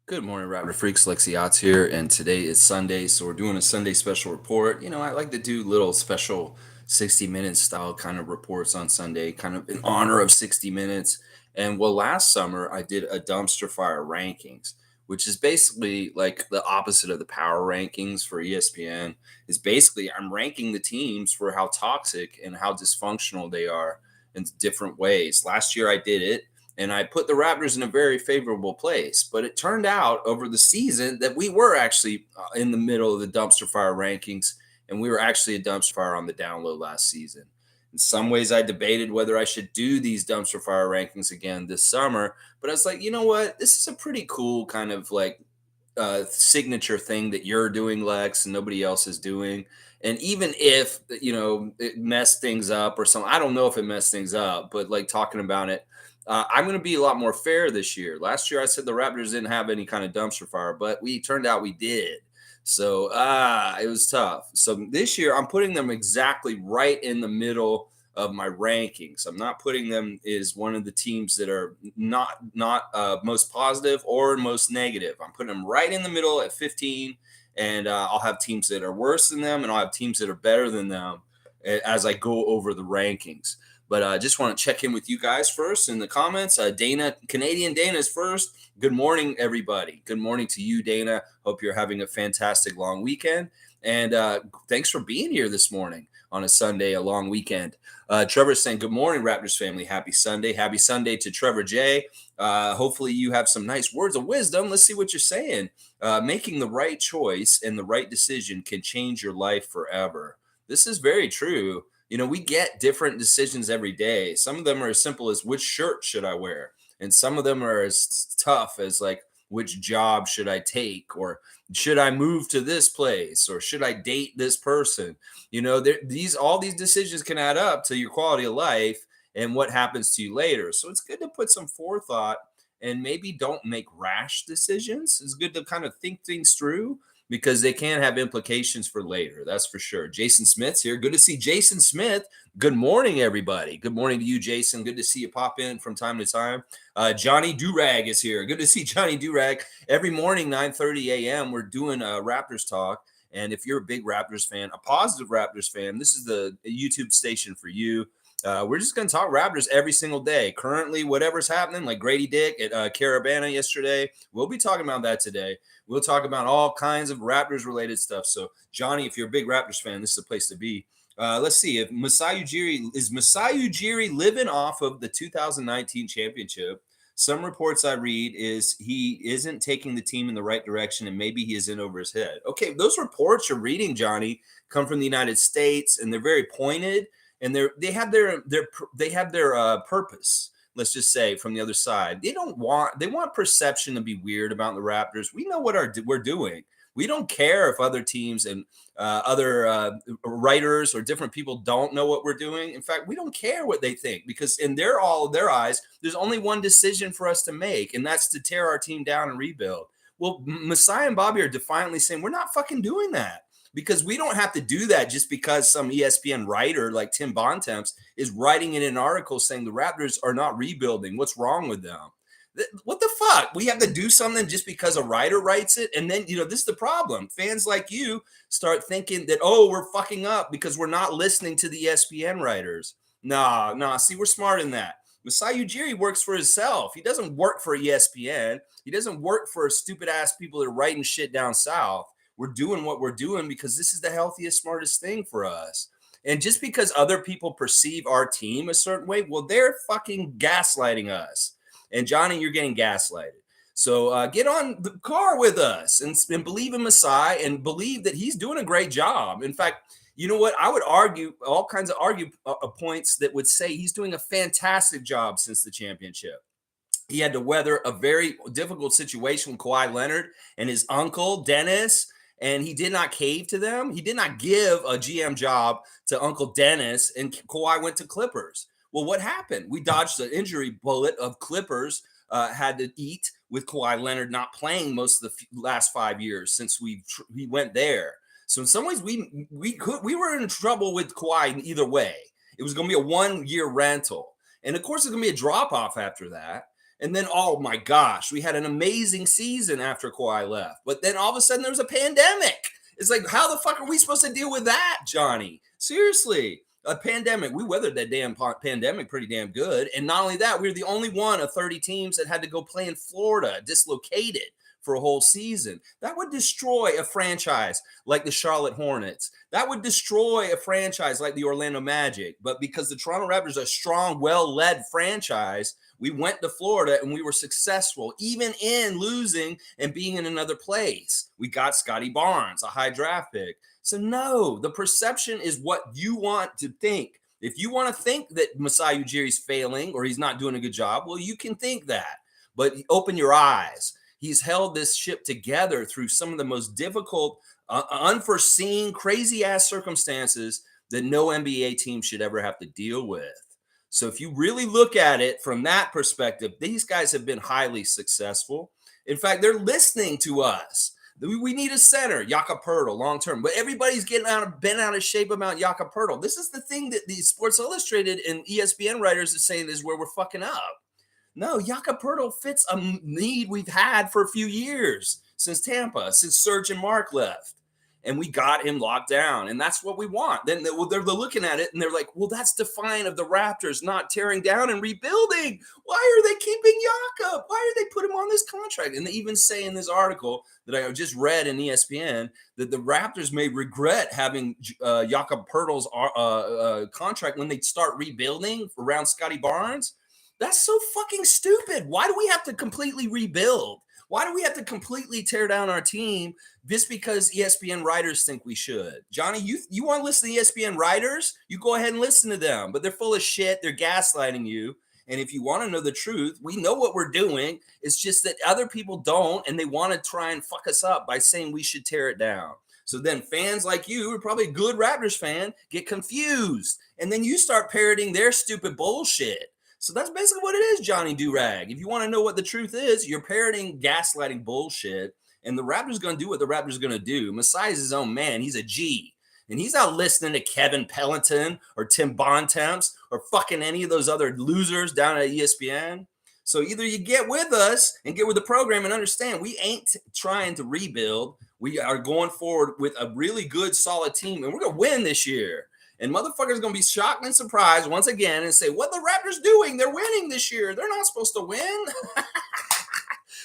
Good morning, Raptor Freaks. Lexi Otts here, and today is Sunday, so we're doing a Sunday special report. I like to do little special 60-minute style kind of reports on Sunday, kind of in honor of 60 Minutes. And well, last summer I did a dumpster fire rankings, which is basically like the opposite of the power rankings for ESPN. Is basically I'm ranking the teams for how toxic and how dysfunctional they are in different ways. Last year I did it and I put the Raptors in a very favorable place. But it turned out over the season that we were actually in the middle of the dumpster fire rankings, and we were actually a dumpster fire on the down low last season. In some ways, I debated whether I should do these dumpster fire rankings again this summer, but I was like, you know what? This is a pretty cool kind of like signature thing that you're doing, Lex, and nobody else is doing. And even if it messed things up or something, I don't know if it messed things up, but like talking about it, I'm going to be a lot more fair this year. Last year, I said the Raptors didn't have any kind of dumpster fire, but we turned out we did. So it was tough. So this year, I'm putting them exactly right in the middle of my rankings. I'm not putting them as one of the teams that are not most positive or most negative. I'm putting them right in the middle at 15, and I'll have teams that are worse than them, and I'll have teams that are better than them as I go over the rankings. But I just want to check in with you guys first in the comments. Dana, Canadian Dana is first. Good morning, everybody. Good morning to you, Dana. Hope you're having a fantastic long weekend. And thanks for being here this morning on a Sunday, a long weekend. Trevor's saying, good morning, Raptors family. Happy Sunday. Happy Sunday to Trevor J. Hopefully you have some nice words of wisdom. Let's see what you're saying. Making the right choice and the right decision can change your life forever. This is very true. We get different decisions every day. Some of them are as simple as which shirt should I wear? And some of them are as tough as like, which job should I take? Or should I move to this place? Or should I date this person? All these decisions can add up to your quality of life and what happens to you later. So it's good to put some forethought and maybe don't make rash decisions. It's good to kind of think things through because they can have implications for later. That's for sure. Jason Smith's here. Good to see Jason Smith. Good morning, everybody. Good morning to you, Jason. Good to see you pop in from time to time. Johnny Durag is here. Good to see Johnny Durag. Every morning, 9:30 a.m., we're doing a Raptors talk. And if you're a big Raptors fan, a positive Raptors fan, this is the YouTube station for you. We're just going to talk Raptors every single day. Currently, whatever's happening, like Grady Dick at Carabana yesterday, we'll be talking about that today. We'll talk about all kinds of Raptors-related stuff. So, Johnny, if you're a big Raptors fan, this is a place to be. Let's see if Masai Ujiri living off of the 2019 championship. Some reports I read is he isn't taking the team in the right direction, and maybe he is in over his head. Okay, those reports you're reading, Johnny, come from the United States, and they're very pointed, and they have their purpose. Let's just say from the other side, they want perception to be weird about the Raptors. We know what we're doing. We don't care if other teams and other writers or different people don't know what we're doing. In fact, we don't care what they think because in their eyes, there's only one decision for us to make, and that's to tear our team down and rebuild. Well, Masai and Bobby are defiantly saying we're not fucking doing that because we don't have to do that just because some ESPN writer like Tim Bontemps is writing in an article saying the Raptors are not rebuilding. What's wrong with them? What the fuck? We have to do something just because a writer writes it? And then, this is the problem. Fans like you start thinking that, we're fucking up because we're not listening to the ESPN writers. Nah. See, we're smart in that. Masai Ujiri works for himself. He doesn't work for ESPN. He doesn't work for stupid ass people that are writing shit down south. We're doing what we're doing because this is the healthiest, smartest thing for us. And just because other people perceive our team a certain way, well, they're fucking gaslighting us. And Johnny, you're getting gaslighted. So get on the car with us and believe in Masai and believe that he's doing a great job. In fact, you know what? I would argue all kinds of points that would say he's doing a fantastic job since the championship. He had to weather a very difficult situation with Kawhi Leonard and his uncle, Dennis, and he did not cave to them. He did not give a GM job to Uncle Dennis, and Kawhi went to Clippers. Well, what happened? We dodged the injury bullet of Clippers had to eat with Kawhi Leonard not playing most of the last 5 years since we went there. So in some ways, we were in trouble with Kawhi either way. It was going to be a 1-year rental, and of course, it's going to be a drop off after that. And then, oh my gosh, we had an amazing season after Kawhi left. But then all of a sudden there was a pandemic. It's like, how the fuck are we supposed to deal with that, Johnny? Seriously, a pandemic. We weathered that damn pandemic pretty damn good. And not only that, we were the only one of 30 teams that had to go play in Florida, dislocated for a whole season. That would destroy a franchise like the Charlotte Hornets. That would destroy a franchise like the Orlando Magic. But because the Toronto Raptors are a strong, well-led franchise, we went to Florida and we were successful, even in losing and being in another place. We got Scotty Barnes, a high draft pick. So no, the perception is what you want to think. If you want to think that Masai Ujiri's failing or he's not doing a good job, well, you can think that. But open your eyes. He's held this ship together through some of the most difficult, unforeseen, crazy-ass circumstances that no NBA team should ever have to deal with. So if you really look at it from that perspective, these guys have been highly successful. In fact, they're listening to us. We need a center, Jakob Poeltl, long term. But everybody's bent out of shape about Jakob Poeltl. This is the thing that the Sports Illustrated and ESPN writers are saying is where we're fucking up. No, Jakob Poeltl fits a need we've had for a few years since Tampa, since Serge and Mark left. And we got him locked down. And that's what we want. Then they're looking at it and they're like, well, that's defiant of the Raptors not tearing down and rebuilding. Why are they keeping Jakob? Why are they put him on this contract? And they even say in this article that I just read in ESPN that the Raptors may regret having Jakob Poeltl's contract when they start rebuilding around Scotty Barnes. That's so fucking stupid. Why do we have to completely rebuild? Why do we have to completely tear down our team just because ESPN writers think we should? Johnny, you want to listen to ESPN writers? You go ahead and listen to them, but they're full of shit. They're gaslighting you. And if you want to know the truth, we know what we're doing. It's just that other people don't, and they want to try and fuck us up by saying we should tear it down. So then fans like you, who are probably a good Raptors fan, get confused. And then you start parroting their stupid bullshit. So that's basically what it is, Johnny Durag. If you want to know what the truth is, you're parroting gaslighting bullshit, and the Raptors going to do what the Raptors going to do. Masai's his own man. He's a G, and he's not listening to Kevin Pelleton or Tim Bontemps or fucking any of those other losers down at ESPN. So either you get with us and get with the program and understand we ain't trying to rebuild. We are going forward with a really good, solid team, and we're going to win this year. And motherfuckers going to be shocked and surprised once again and say, what the Raptors doing? They're winning this year. They're not supposed to win.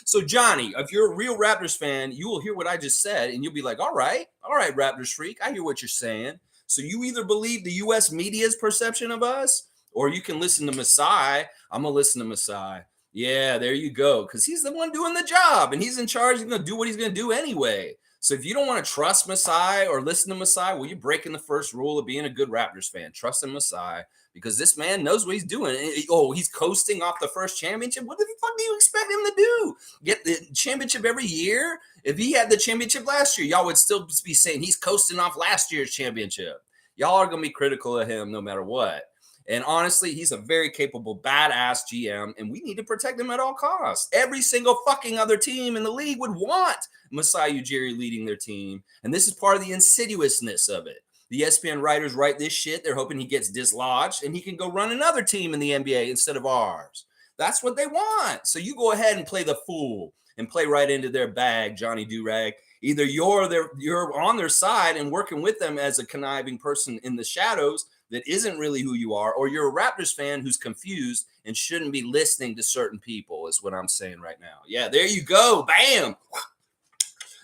So, Johnny, if you're a real Raptors fan, you will hear what I just said, and you'll be like, all right, Raptors freak, I hear what you're saying. So you either believe the U.S. media's perception of us, or you can listen to Masai. I'm going to listen to Masai. Yeah, there you go, because he's the one doing the job, and he's in charge. He's going to do what he's going to do anyway. So if you don't want to trust Masai or listen to Masai, well, you're breaking the first rule of being a good Raptors fan. Trust in Masai, because this man knows what he's doing. Oh, he's coasting off the first championship. What the fuck do you expect him to do? Get the championship every year? If he had the championship last year, y'all would still be saying he's coasting off last year's championship. Y'all are going to be critical of him no matter what. And honestly, he's a very capable, badass GM, and we need to protect him at all costs. Every single fucking other team in the league would want Masai Ujiri leading their team, and this is part of the insidiousness of it. The ESPN writers write this shit. They're hoping he gets dislodged, and he can go run another team in the NBA instead of ours. That's what they want. So you go ahead and play the fool and play right into their bag, Johnny Durag. Either you're on their side and working with them as a conniving person in the shadows that isn't really who you are, or you're a Raptors fan who's confused and shouldn't be listening to certain people, is what I'm saying right now. Yeah, there you go. Bam.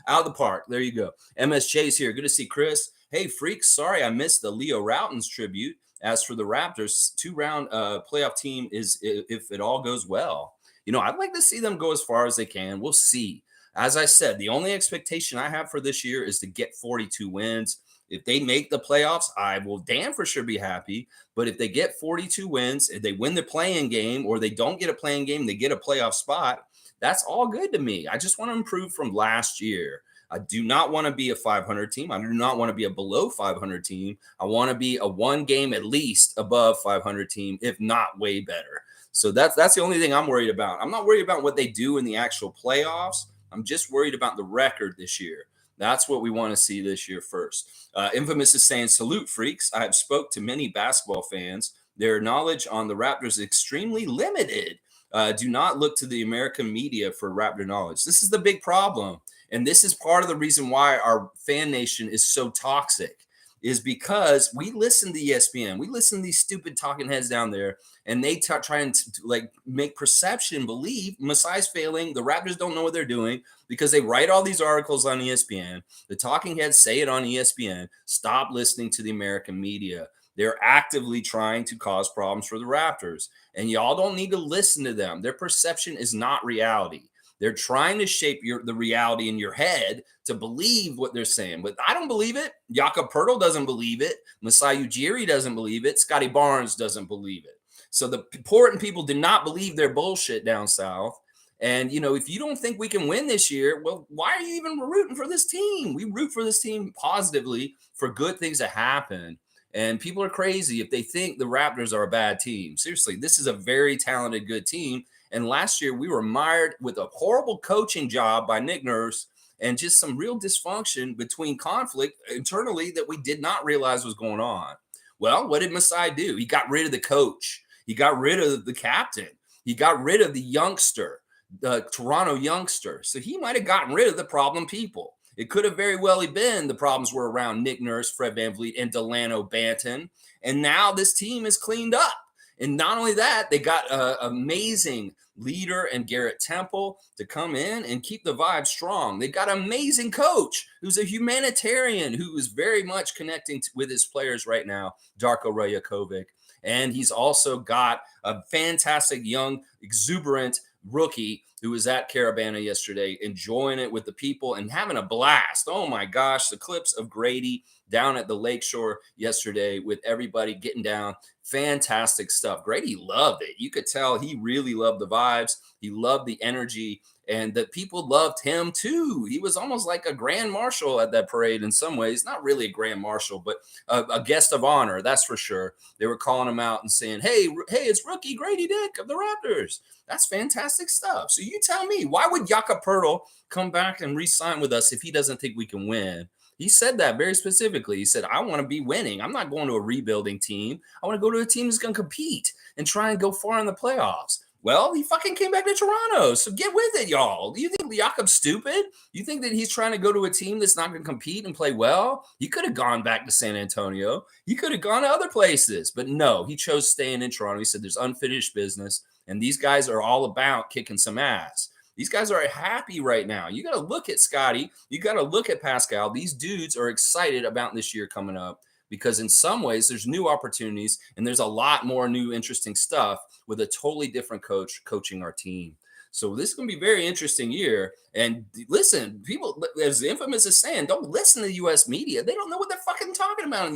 Out of the park. There you go. MSJ's here. Good to see Chris. Hey, freaks. Sorry I missed the Leo Routins tribute. As for the Raptors, 2-round playoff team is if it all goes well. You know, I'd like to see them go as far as they can. We'll see. As I said, the only expectation I have for this year is to get 42 wins. If they make the playoffs, I will damn for sure be happy. But if they get 42 wins, if they win the playing game, or they don't get a playing game, they get a playoff spot, that's all good to me. I just want to improve from last year. I do not want to be a 500 team. I do not want to be a below 500 team. I want to be a one game at least above 500 team, if not way better. So that's the only thing I'm worried about. I'm not worried about what they do in the actual playoffs. I'm just worried about the record this year. That's what we want to see this year first. Infamous is saying, salute, freaks. I have spoke to many basketball fans. Their knowledge on the Raptors is extremely limited. Do not look to the American media for Raptor knowledge. This is the big problem. And this is part of the reason why our fan nation is so toxic, is because we listen to ESPN. We listen to these stupid talking heads down there, and they try and like make perception believe Masai's failing. The Raptors don't know what they're doing because they write all these articles on ESPN. The talking heads say it on ESPN. Stop listening to the American media. They're actively trying to cause problems for the Raptors, and y'all don't need to listen to them. Their perception is not reality. They're trying to shape the reality in your head to believe what they're saying. But I don't believe it. Jakob Poeltl doesn't believe it. Masai Ujiri doesn't believe it. Scotty Barnes doesn't believe it. So the important people do not believe their bullshit down south. And, if you don't think we can win this year, well, why are you even rooting for this team? We root for this team positively for good things to happen. And people are crazy if they think the Raptors are a bad team. Seriously, this is a very talented, good team. And last year we were mired with a horrible coaching job by Nick Nurse and just some real dysfunction between conflict internally that we did not realize was going on. Well, what did Masai do? He got rid of the coach. He got rid of the captain. He got rid of the youngster, the Toronto youngster. So he might have gotten rid of the problem people. It could have very well been the problems were around Nick Nurse, Fred VanVleet, and Delano Banton. And now this team is cleaned up. And not only that, they got an amazing leader and Garrett Temple to come in and keep the vibe strong. They got an amazing coach who's a humanitarian who is very much connecting with his players right now, Darko Rajakovic. And he's also got a fantastic young, exuberant rookie who was at Caravana yesterday, enjoying it with the people and having a blast. Oh my gosh, the clips of Grady down at the Lakeshore yesterday with everybody getting down. Fantastic stuff. Grady loved it. You could tell he really loved the vibes. He loved the energy, and the people loved him too. He was almost like a grand marshal at that parade in some ways. Not really a grand marshal, but a guest of honor, that's for sure. They were calling him out and saying, hey, it's rookie Grady Dick of the Raptors. That's fantastic stuff. So you tell me, why would Jakob Poeltl come back and re-sign with us if he doesn't think we can win? He said that very specifically. He said, I want to be winning. I'm not going to a rebuilding team. I want to go to a team that's going to compete and try and go far in the playoffs. Well, he fucking came back to Toronto. So get with it, y'all. Do you think Jakob's stupid? You think that he's trying to go to a team that's not going to compete and play well? He could have gone back to San Antonio. He could have gone to other places. But no, he chose staying in Toronto. He said there's unfinished business, and these guys are all about kicking some ass. These guys are happy right now. You got to look at Scotty. You got to look at Pascal. These dudes are excited about this year coming up because in some ways there's new opportunities and there's a lot more new interesting stuff with a totally different coach coaching our team. So this is going to be a very interesting year. And listen, people, as Infamous is saying, don't listen to the U.S. media. They don't know what they're fucking talking about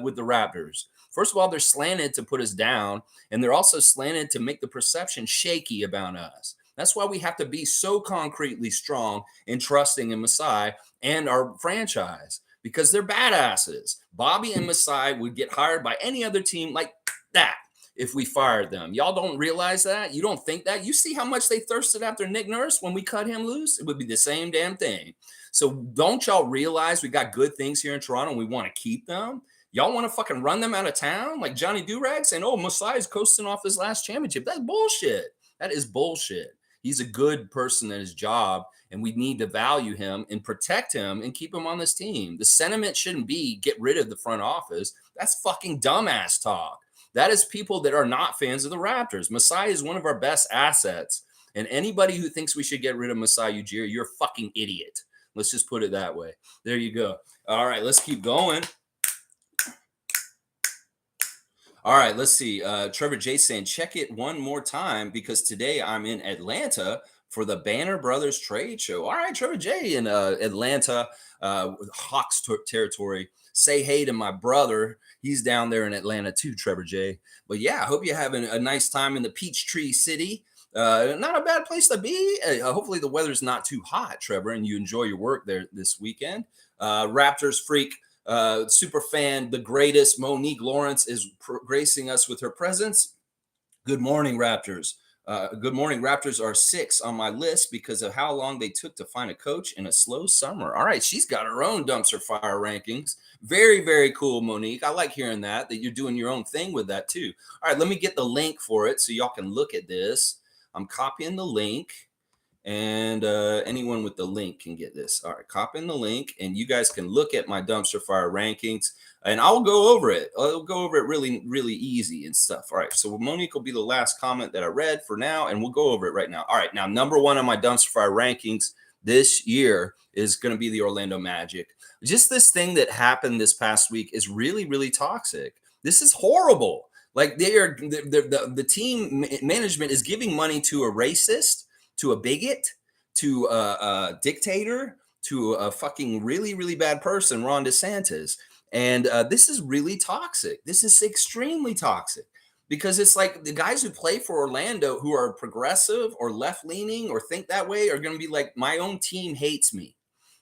with the Raptors. First of all, they're slanted to put us down, and they're also slanted to make the perception shaky about us. That's why we have to be so concretely strong and trusting in Masai and our franchise because they're badasses. Bobby and Masai would get hired by any other team like that if we fired them. Y'all don't realize that? You don't think that? You see how much they thirsted after Nick Nurse when we cut him loose? It would be the same damn thing. So don't y'all realize we got good things here in Toronto and we want to keep them? Y'all want to fucking run them out of town like Johnny Durag saying, oh, Masai is coasting off his last championship. That's bullshit. That is bullshit. He's a good person at his job, and we need to value him and protect him and keep him on this team. The sentiment shouldn't be get rid of the front office. That's fucking dumbass talk. That is people that are not fans of the Raptors. Masai is one of our best assets, and anybody who thinks we should get rid of Masai Ujiri, you're a fucking idiot. Let's just put it that way. There you go. All right, let's keep going. All right, let's see. Trevor J saying, check it one more time because today I'm in Atlanta for the Banner Brothers trade show. All right, Trevor J in Atlanta, Hawks territory. Say hey to my brother. He's down there in Atlanta too, Trevor J. But yeah, I hope you're having a nice time in the Peachtree City. Not a bad place to be. Hopefully the weather's not too hot, Trevor, and you enjoy your work there this weekend. Raptors freak. Super fan, the greatest Monique Lawrence is gracing us with her presence. Good morning, Raptors. Good morning, Raptors are 6 on my list because of how long they took to find a coach in a slow summer. All right, she's got her own dumpster fire rankings. Very, very cool, Monique. I like hearing that you're doing your own thing with that too. All right, let me get the link for it so y'all can look at this. I'm copying the link, and anyone with the link can get this. All right, copying the link, and you guys can look at my dumpster fire rankings, and I'll go over it. I'll go over it really, really easy and stuff. All right, so Monique will be the last comment that I read for now, and we'll go over it right now. All right, now number one on my dumpster fire rankings this year is going to be the Orlando Magic. Just this thing that happened this past week is really, really toxic. This is horrible. Like the team management is giving money to a racist, to a bigot, to a dictator, to a fucking really, really bad person, Ron DeSantis. And this is really toxic. This is extremely toxic because it's like the guys who play for Orlando who are progressive or left leaning or think that way are going to be like, my own team hates me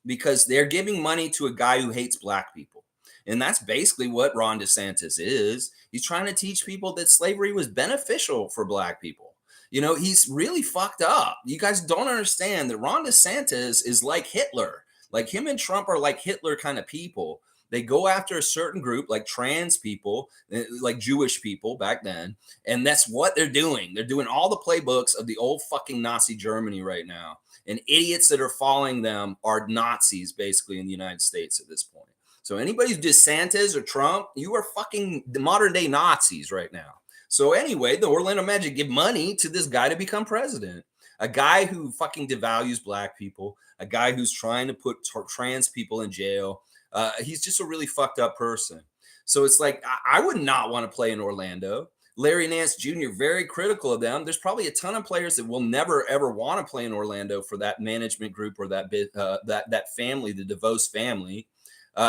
because they're giving money to a guy who hates black people. And that's basically what Ron DeSantis is. He's trying to teach people that slavery was beneficial for black people. You know, he's really fucked up. You guys don't understand that Ron DeSantis is like Hitler. Like him and Trump are like Hitler kind of people. They go after a certain group, like trans people, like Jewish people back then. And that's what they're doing. They're doing all the playbooks of the old fucking Nazi Germany right now. And idiots that are following them are Nazis basically in the United States at this point. So anybody who's DeSantis or Trump, you are fucking the modern day Nazis right now. So anyway, the Orlando Magic give money to this guy to become president, a guy who fucking devalues black people, a guy who's trying to put trans people in jail. He's just a really fucked up person. So it's like, I would not want to play in Orlando. Larry Nance Jr., very critical of them. There's probably a ton of players that will never, ever want to play in Orlando for that management group or that family, the DeVos family.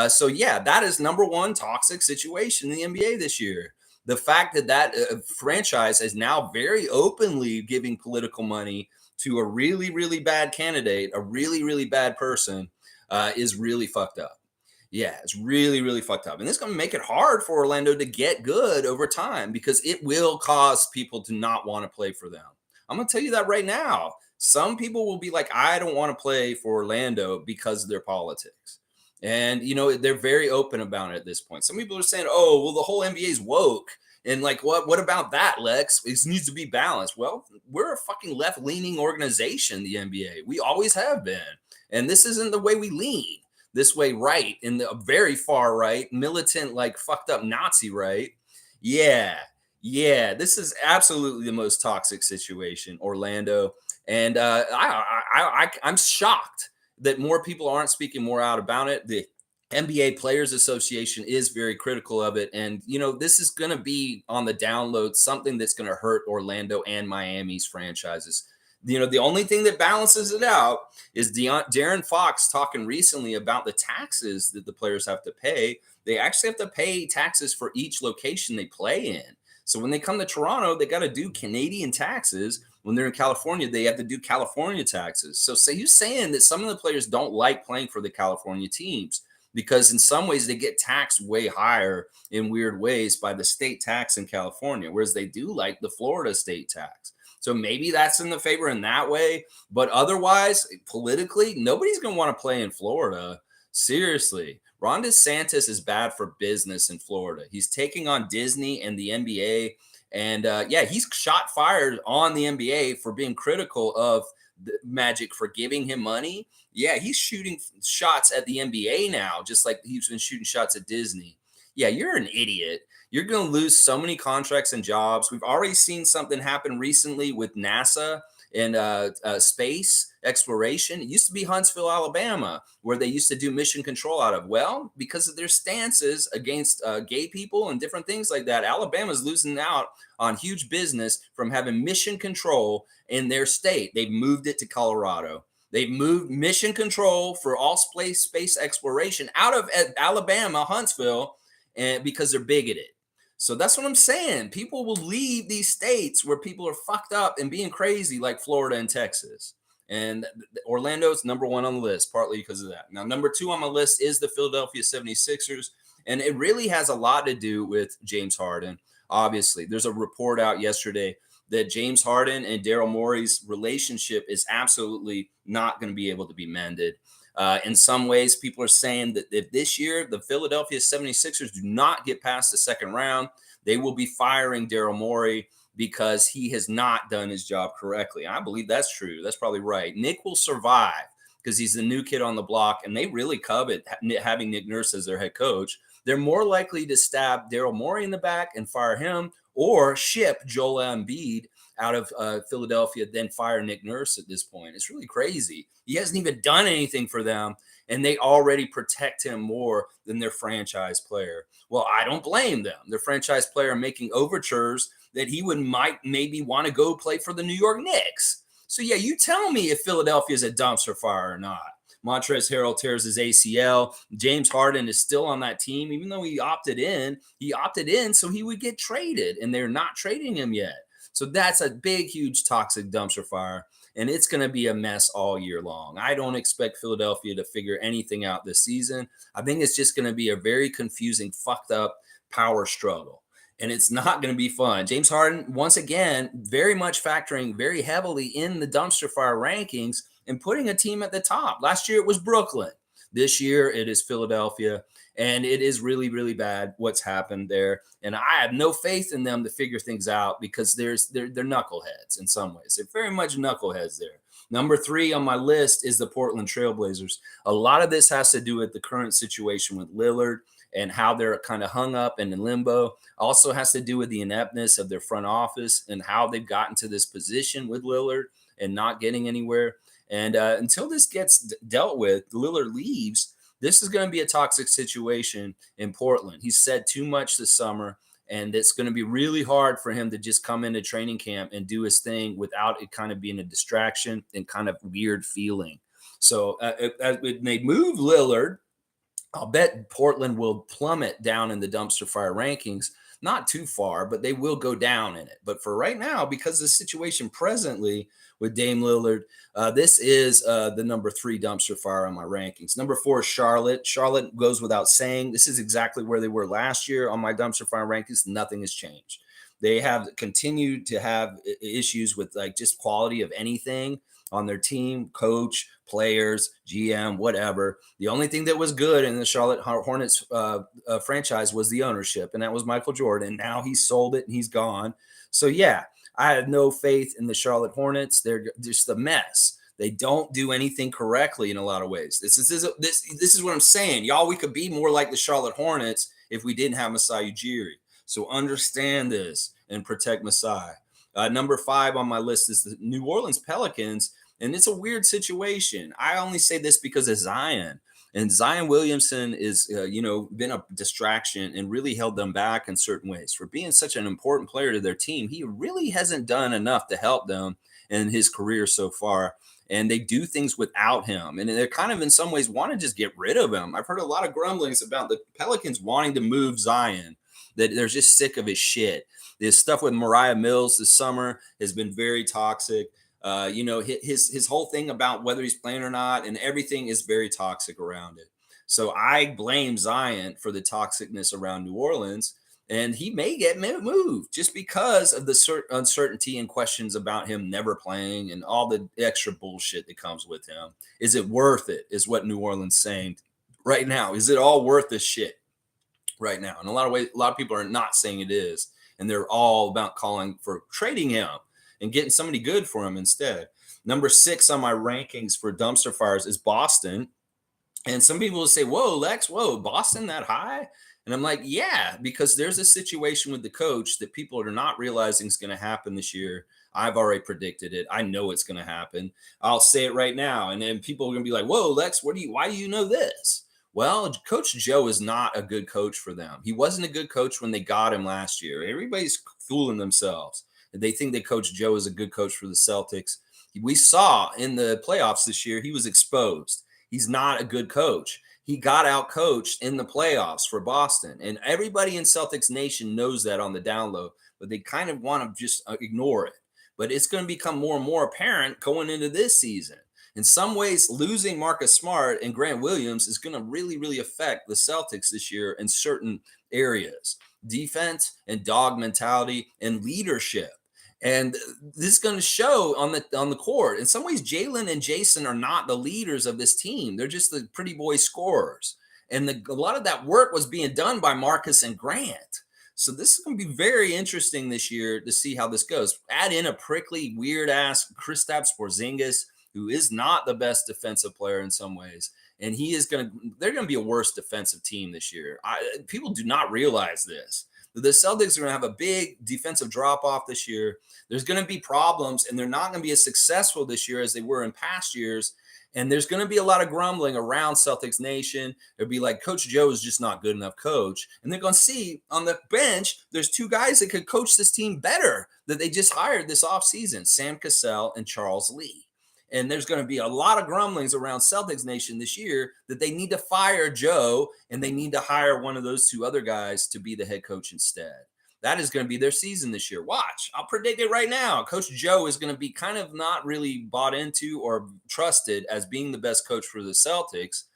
So yeah, that is number one toxic situation in the NBA this year. The fact that franchise is now very openly giving political money to a really, really bad candidate, a really, really bad person, is really fucked up. Yeah, it's really, really fucked up. And this is going to make it hard for Orlando to get good over time because it will cause people to not want to play for them. I'm going to tell you that right now. Some people will be like, I don't want to play for Orlando because of their politics. And, you know, they're very open about it at this point. Some people are saying, oh, well, the whole NBA is woke. And like, what about that, Lex? It needs to be balanced. Well, we're a fucking left-leaning organization, the NBA. We always have been. And this isn't the way we lean. This way, right, in the very far right, militant, like fucked up Nazi right. Yeah, this is absolutely the most toxic situation, Orlando. And I'm shocked that more people aren't speaking more out about it. The NBA Players Association is very critical of it. And, you know, this is going to be on the download, something that's going to hurt Orlando and Miami's franchises. You know, the only thing that balances it out is De'Aaron Fox talking recently about the taxes that the players have to pay. They actually have to pay taxes for each location they play in. So when they come to Toronto, they got to do Canadian taxes. When they're in California, they have to do California taxes. So say you're saying that some of the players don't like playing for the California teams because in some ways they get taxed way higher in weird ways by the state tax in California, whereas they do like the Florida state tax. So maybe that's in the favor in that way. But otherwise, politically, nobody's going to want to play in Florida. Seriously. Ron DeSantis is bad for business in Florida. He's taking on Disney and the NBA. And yeah, he's shot fired on the NBA for being critical of the Magic for giving him money. Yeah, he's shooting shots at the NBA now, just like he's been shooting shots at Disney. Yeah, you're an idiot. You're going to lose so many contracts and jobs. We've already seen something happen recently with NASA and space exploration. It used to be Huntsville, Alabama, where they used to do mission control out of. Well, because of their stances against gay people and different things like that, Alabama's losing out on huge business from having mission control in their state. They've moved it to Colorado. They've moved mission control for all space exploration out of Alabama, Huntsville, and because they're bigoted. So that's what I'm saying. People will leave these states where people are fucked up and being crazy, like Florida and Texas. And Orlando's number one on the list, partly because of that. Now, number two on my list is the Philadelphia 76ers. And it really has a lot to do with James Harden. Obviously, there's a report out yesterday that James Harden and Daryl Morey's relationship is absolutely not going to be able to be mended. In some ways, people are saying that if this year the Philadelphia 76ers do not get past the second round, they will be firing Daryl Morey. because he has not done his job correctly. I believe that's true. That's probably right. Nick will survive because he's the new kid on the block, and they really covet having Nick Nurse as their head coach. They're more likely to stab Daryl Morey in the back and fire him, or ship Joel Embiid out of Philadelphia than fire Nick Nurse at this point. It's really crazy. He hasn't even done anything for them, and they already protect him more than their franchise player. Well, I don't blame them. Their franchise player making overtures that he might maybe want to go play for the New York Knicks. So, yeah, you tell me if Philadelphia is a dumpster fire or not. Montrezl Harrell tears his ACL. James Harden is still on that team, even though he opted in. He opted in so he would get traded, and they're not trading him yet. So that's a big, huge toxic dumpster fire, and it's going to be a mess all year long. I don't expect Philadelphia to figure anything out this season. I think it's just going to be a very confusing, fucked up power struggle, and it's not going to be fun. James Harden, once again, very much factoring very heavily in the dumpster fire rankings and putting a team at the top. Last year it was Brooklyn. This year it is Philadelphia. And it is really, really bad what's happened there. And I have no faith in them to figure things out because they're knuckleheads in some ways. They're very much knuckleheads there. Number 3 on my list is the Portland Trailblazers. A lot of this has to do with the current situation with Lillard and how they're kind of hung up and in limbo. Also has to do with the ineptness of their front office and how they've gotten to this position with Lillard and not getting anywhere. And until this gets dealt with, Lillard leaves, this is going to be a toxic situation in Portland. He's said too much this summer, and it's going to be really hard for him to just come into training camp and do his thing without it kind of being a distraction and kind of weird feeling. So as they move Lillard, I'll bet Portland will plummet down in the dumpster fire rankings. Not too far, but they will go down in it. But for right now, because of the situation presently with Dame Lillard, this is the number 3 dumpster fire on my rankings. Number 4 is Charlotte. Charlotte goes without saying. This is exactly where they were last year on my dumpster fire rankings. Nothing has changed. They have continued to have issues with like just quality of anything on their team, coach, players, GM, whatever. The only thing that was good in the Charlotte Hornets franchise was the ownership, and that was Michael Jordan. Now he's sold it and he's gone. So, yeah, I have no faith in the Charlotte Hornets. They're just a mess. They don't do anything correctly in a lot of ways. This is what I'm saying. Y'all, we could be more like the Charlotte Hornets if we didn't have Masai Ujiri. So understand this and protect Masai. Number 5 on my list is the New Orleans Pelicans, and it's a weird situation. I only say this because of Zion. And Zion Williamson is, been a distraction and really held them back in certain ways. For being such an important player to their team, he really hasn't done enough to help them in his career so far. And they do things without him. And they're kind of in some ways want to just get rid of him. I've heard a lot of grumblings about the Pelicans wanting to move Zion, that they're just sick of his shit. This stuff with Mariah Mills this summer has been very toxic. His whole thing about whether he's playing or not and everything is very toxic around it. So I blame Zion for the toxicness around New Orleans, and he may get moved just because of the uncertainty and questions about him never playing and all the extra bullshit that comes with him. Is it worth it? Is what New Orleans saying right now. Is it all worth this shit right now? In a lot of ways, a lot of people are not saying it is, and they're all about calling for trading him and getting somebody good for him instead. Number 6 on my rankings for dumpster fires is Boston. And some people will say, whoa, Lex, Boston that high? And I'm like, yeah, because there's a situation with the coach that people are not realizing is going to happen this year. I've already predicted it. I know it's going to happen. I'll say it right now. And then people are going to be like, whoa, Lex, why do you know this? Well, Coach Joe is not a good coach for them. He wasn't a good coach when they got him last year. Everybody's fooling themselves. They think that Coach Joe is a good coach for the Celtics. We saw in the playoffs this year, he was exposed. He's not a good coach. He got out coached in the playoffs for Boston. And everybody in Celtics Nation knows that on the down low, but they kind of want to just ignore it. But it's going to become more and more apparent going into this season. In some ways, losing Marcus Smart and Grant Williams is going to really, really affect the Celtics this year in certain areas. Defense and dog mentality and leadership. And this is going to show on the court. In some ways, Jalen and Jason are not the leaders of this team. They're just the pretty boy scorers. And a lot of that work was being done by Marcus and Grant. So this is going to be very interesting this year to see how this goes. Add in a prickly, weird ass Kristaps Porzingis, who is not the best defensive player in some ways, and he is going to. They're going to be a worse defensive team this year. People do not realize this. The Celtics are going to have a big defensive drop off this year. There's going to be problems, and they're not going to be as successful this year as they were in past years. And there's going to be a lot of grumbling around Celtics Nation. It'll be like, Coach Joe is just not good enough coach. And they're going to see on the bench, there's two guys that could coach this team better that they just hired this offseason, Sam Cassell and Charles Lee. And there's going to be a lot of grumblings around Celtics Nation this year that they need to fire Joe and they need to hire one of those two other guys to be the head coach instead. That is going to be their season this year. Watch, I'll predict it right now. Coach Joe is going to be kind of not really bought into or trusted as being the best coach for the Celtics.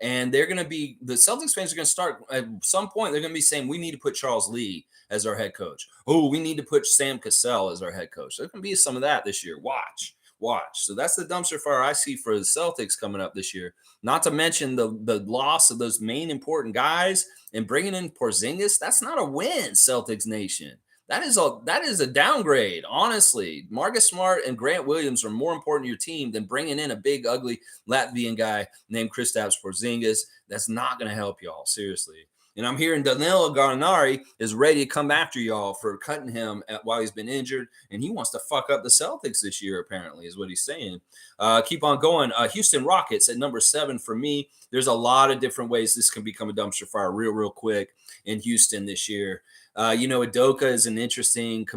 And they're going to be, the Celtics fans are going to start at some point, they're going to be saying, we need to put Charles Lee as our head coach. Oh, we need to put Sam Cassell as our head coach. There's going to be some of that this year. Watch. So that's the dumpster fire I see for the Celtics coming up this year. Not to mention the loss of those main important guys and bringing in Porzingis. That's not a win, Celtics Nation. That is a downgrade, honestly. Marcus Smart and Grant Williams are more important to your team than bringing in a big, ugly Latvian guy named Kristaps Porzingis. That's not going to help y'all, seriously. And I'm hearing Danilo Gallinari is ready to come after y'all for cutting him while he's been injured. And he wants to fuck up the Celtics this year, apparently, is what he's saying. Keep on going. Houston Rockets at number 7 for me. There's a lot of different ways this can become a dumpster fire real quick in Houston this year. Udoka is an interesting,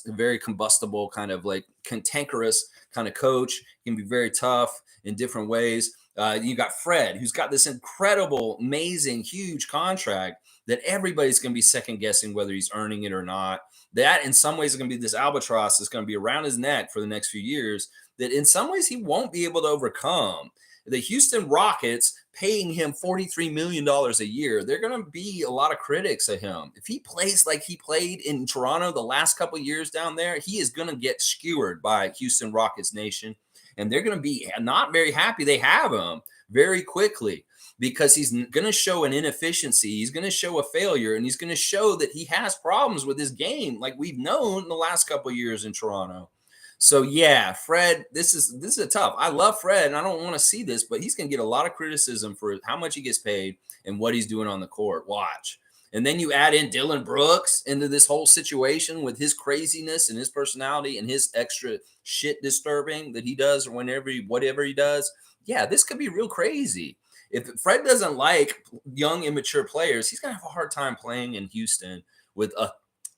very combustible, kind of like cantankerous kind of coach. He can be very tough in different ways. You got Fred, who's got this incredible, amazing, huge contract that everybody's going to be second guessing whether he's earning it or not. That in some ways is going to be this albatross that's going to be around his neck for the next few years that in some ways he won't be able to overcome. The Houston Rockets paying him $43 million a year, they're going to be a lot of critics of him. If he plays like he played in Toronto the last couple of years down there, he is going to get skewered by Houston Rockets Nation. And they're going to be not very happy they have him very quickly because he's going to show an inefficiency. He's going to show a failure, and he's going to show that he has problems with his game like we've known the last couple of years in Toronto. So, yeah, Fred, this is a tough. I love Fred, and I don't want to see this, but he's going to get a lot of criticism for how much he gets paid and what he's doing on the court. Watch. And then you add in Dylan Brooks into this whole situation with his craziness and his personality and his extra shit disturbing that he does whatever he does. Yeah, this could be real crazy. If Fred doesn't like young, immature players, he's going to have a hard time playing in Houston with a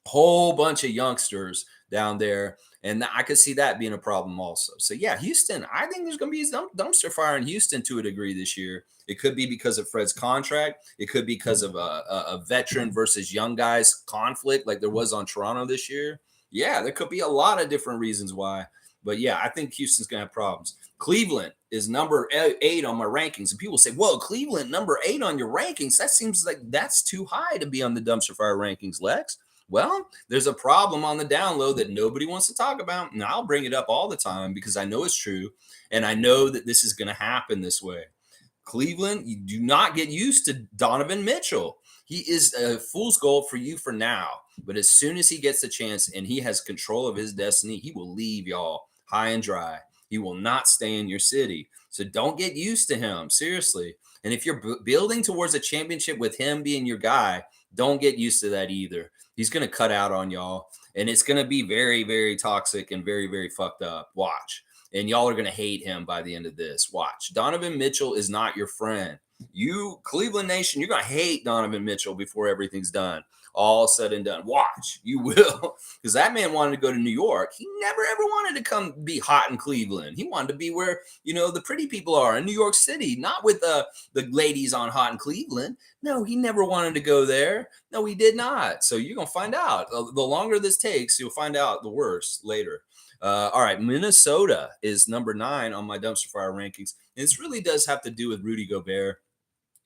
whole bunch of youngsters down there. And I could see that being a problem also. So, yeah, Houston, I think there's going to be a dumpster fire in Houston to a degree this year. It could be because of Fred's contract. It could be because of a veteran versus young guys conflict like there was on Toronto this year. Yeah, there could be a lot of different reasons why. But, yeah, I think Houston's going to have problems. Cleveland is number 8 on my rankings. And people say, whoa, Cleveland, number 8 on your rankings? That seems like that's too high to be on the dumpster fire rankings, Lex. Well, there's a problem on the down low that nobody wants to talk about. And I'll bring it up all the time because I know it's true. And I know that this is going to happen this way. Cleveland, you do not get used to Donovan Mitchell. He is a fool's gold for you for now. But as soon as he gets the chance and he has control of his destiny, he will leave y'all high and dry. He will not stay in your city. So don't get used to him, seriously. And if you're building towards a championship with him being your guy, don't get used to that either. He's going to cut out on y'all, and it's going to be very, very toxic and very, very fucked up. Watch. And y'all are going to hate him by the end of this. Watch. Donovan Mitchell is not your friend. You, Cleveland Nation, you're going to hate Donovan Mitchell before everything's done. All said and done. Watch. You will. Because that man wanted to go to New York. He never, ever wanted to come be hot in Cleveland. He wanted to be where, the pretty people are in New York City, not with the ladies on Hot in Cleveland. No, he never wanted to go there. No, he did not. So you're going to find out. The longer this takes, you'll find out the worse later. All right, Minnesota is number 9 on my dumpster fire rankings. And this really does have to do with Rudy Gobert.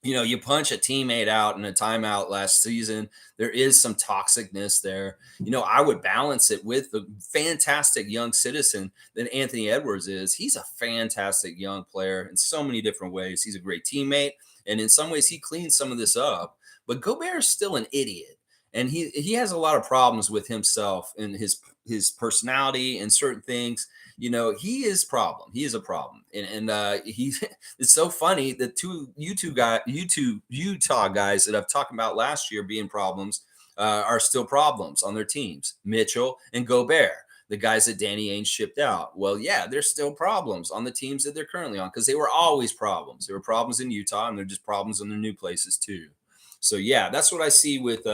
You punch a teammate out in a timeout last season. There is some toxicness there. I would balance it with the fantastic young citizen that Anthony Edwards is. He's a fantastic young player in so many different ways. He's a great teammate. And in some ways, he cleans some of this up. But Gobert is still an idiot. and he has a lot of problems with himself and his personality and certain things. He is problem. He is a problem, and he it's so funny. The two Utah guys that I've talked about last year being problems are still problems on their teams. Mitchell and Gobert, the guys that Danny Ainge shipped out. Well, yeah, there's still problems on the teams that they're currently on because they were always problems. There were problems in Utah, and they're just problems in their new places too. So yeah, that's what I see with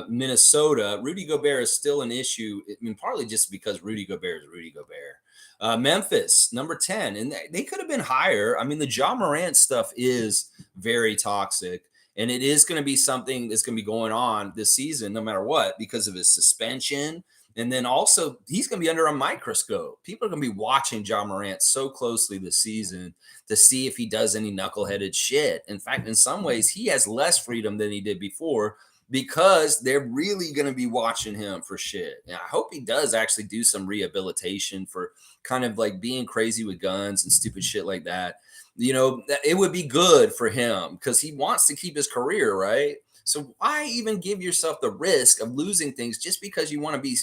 Minnesota. Rudy Gobert is still an issue. I mean, partly just because Rudy Gobert is Rudy Gobert. Memphis, number 10, and they could have been higher. I mean, the Ja Morant stuff is very toxic, and it is going to be something that's going to be going on this season, no matter what, because of his suspension. And then also, he's going to be under a microscope. People are going to be watching Ja Morant so closely this season to see if he does any knuckleheaded shit. In fact, in some ways, he has less freedom than he did before because they're really going to be watching him for shit. And I hope he does actually do some rehabilitation for kind of like being crazy with guns and stupid shit like that. It would be good for him because he wants to keep his career, right? So why even give yourself the risk of losing things just because you want to be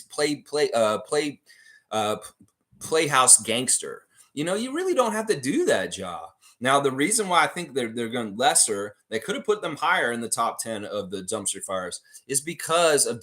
uh, playhouse gangster? You really don't have to do that job. Now, the reason why I think they're going lesser, they could have put them higher in the top 10 of the dumpster fires, is because of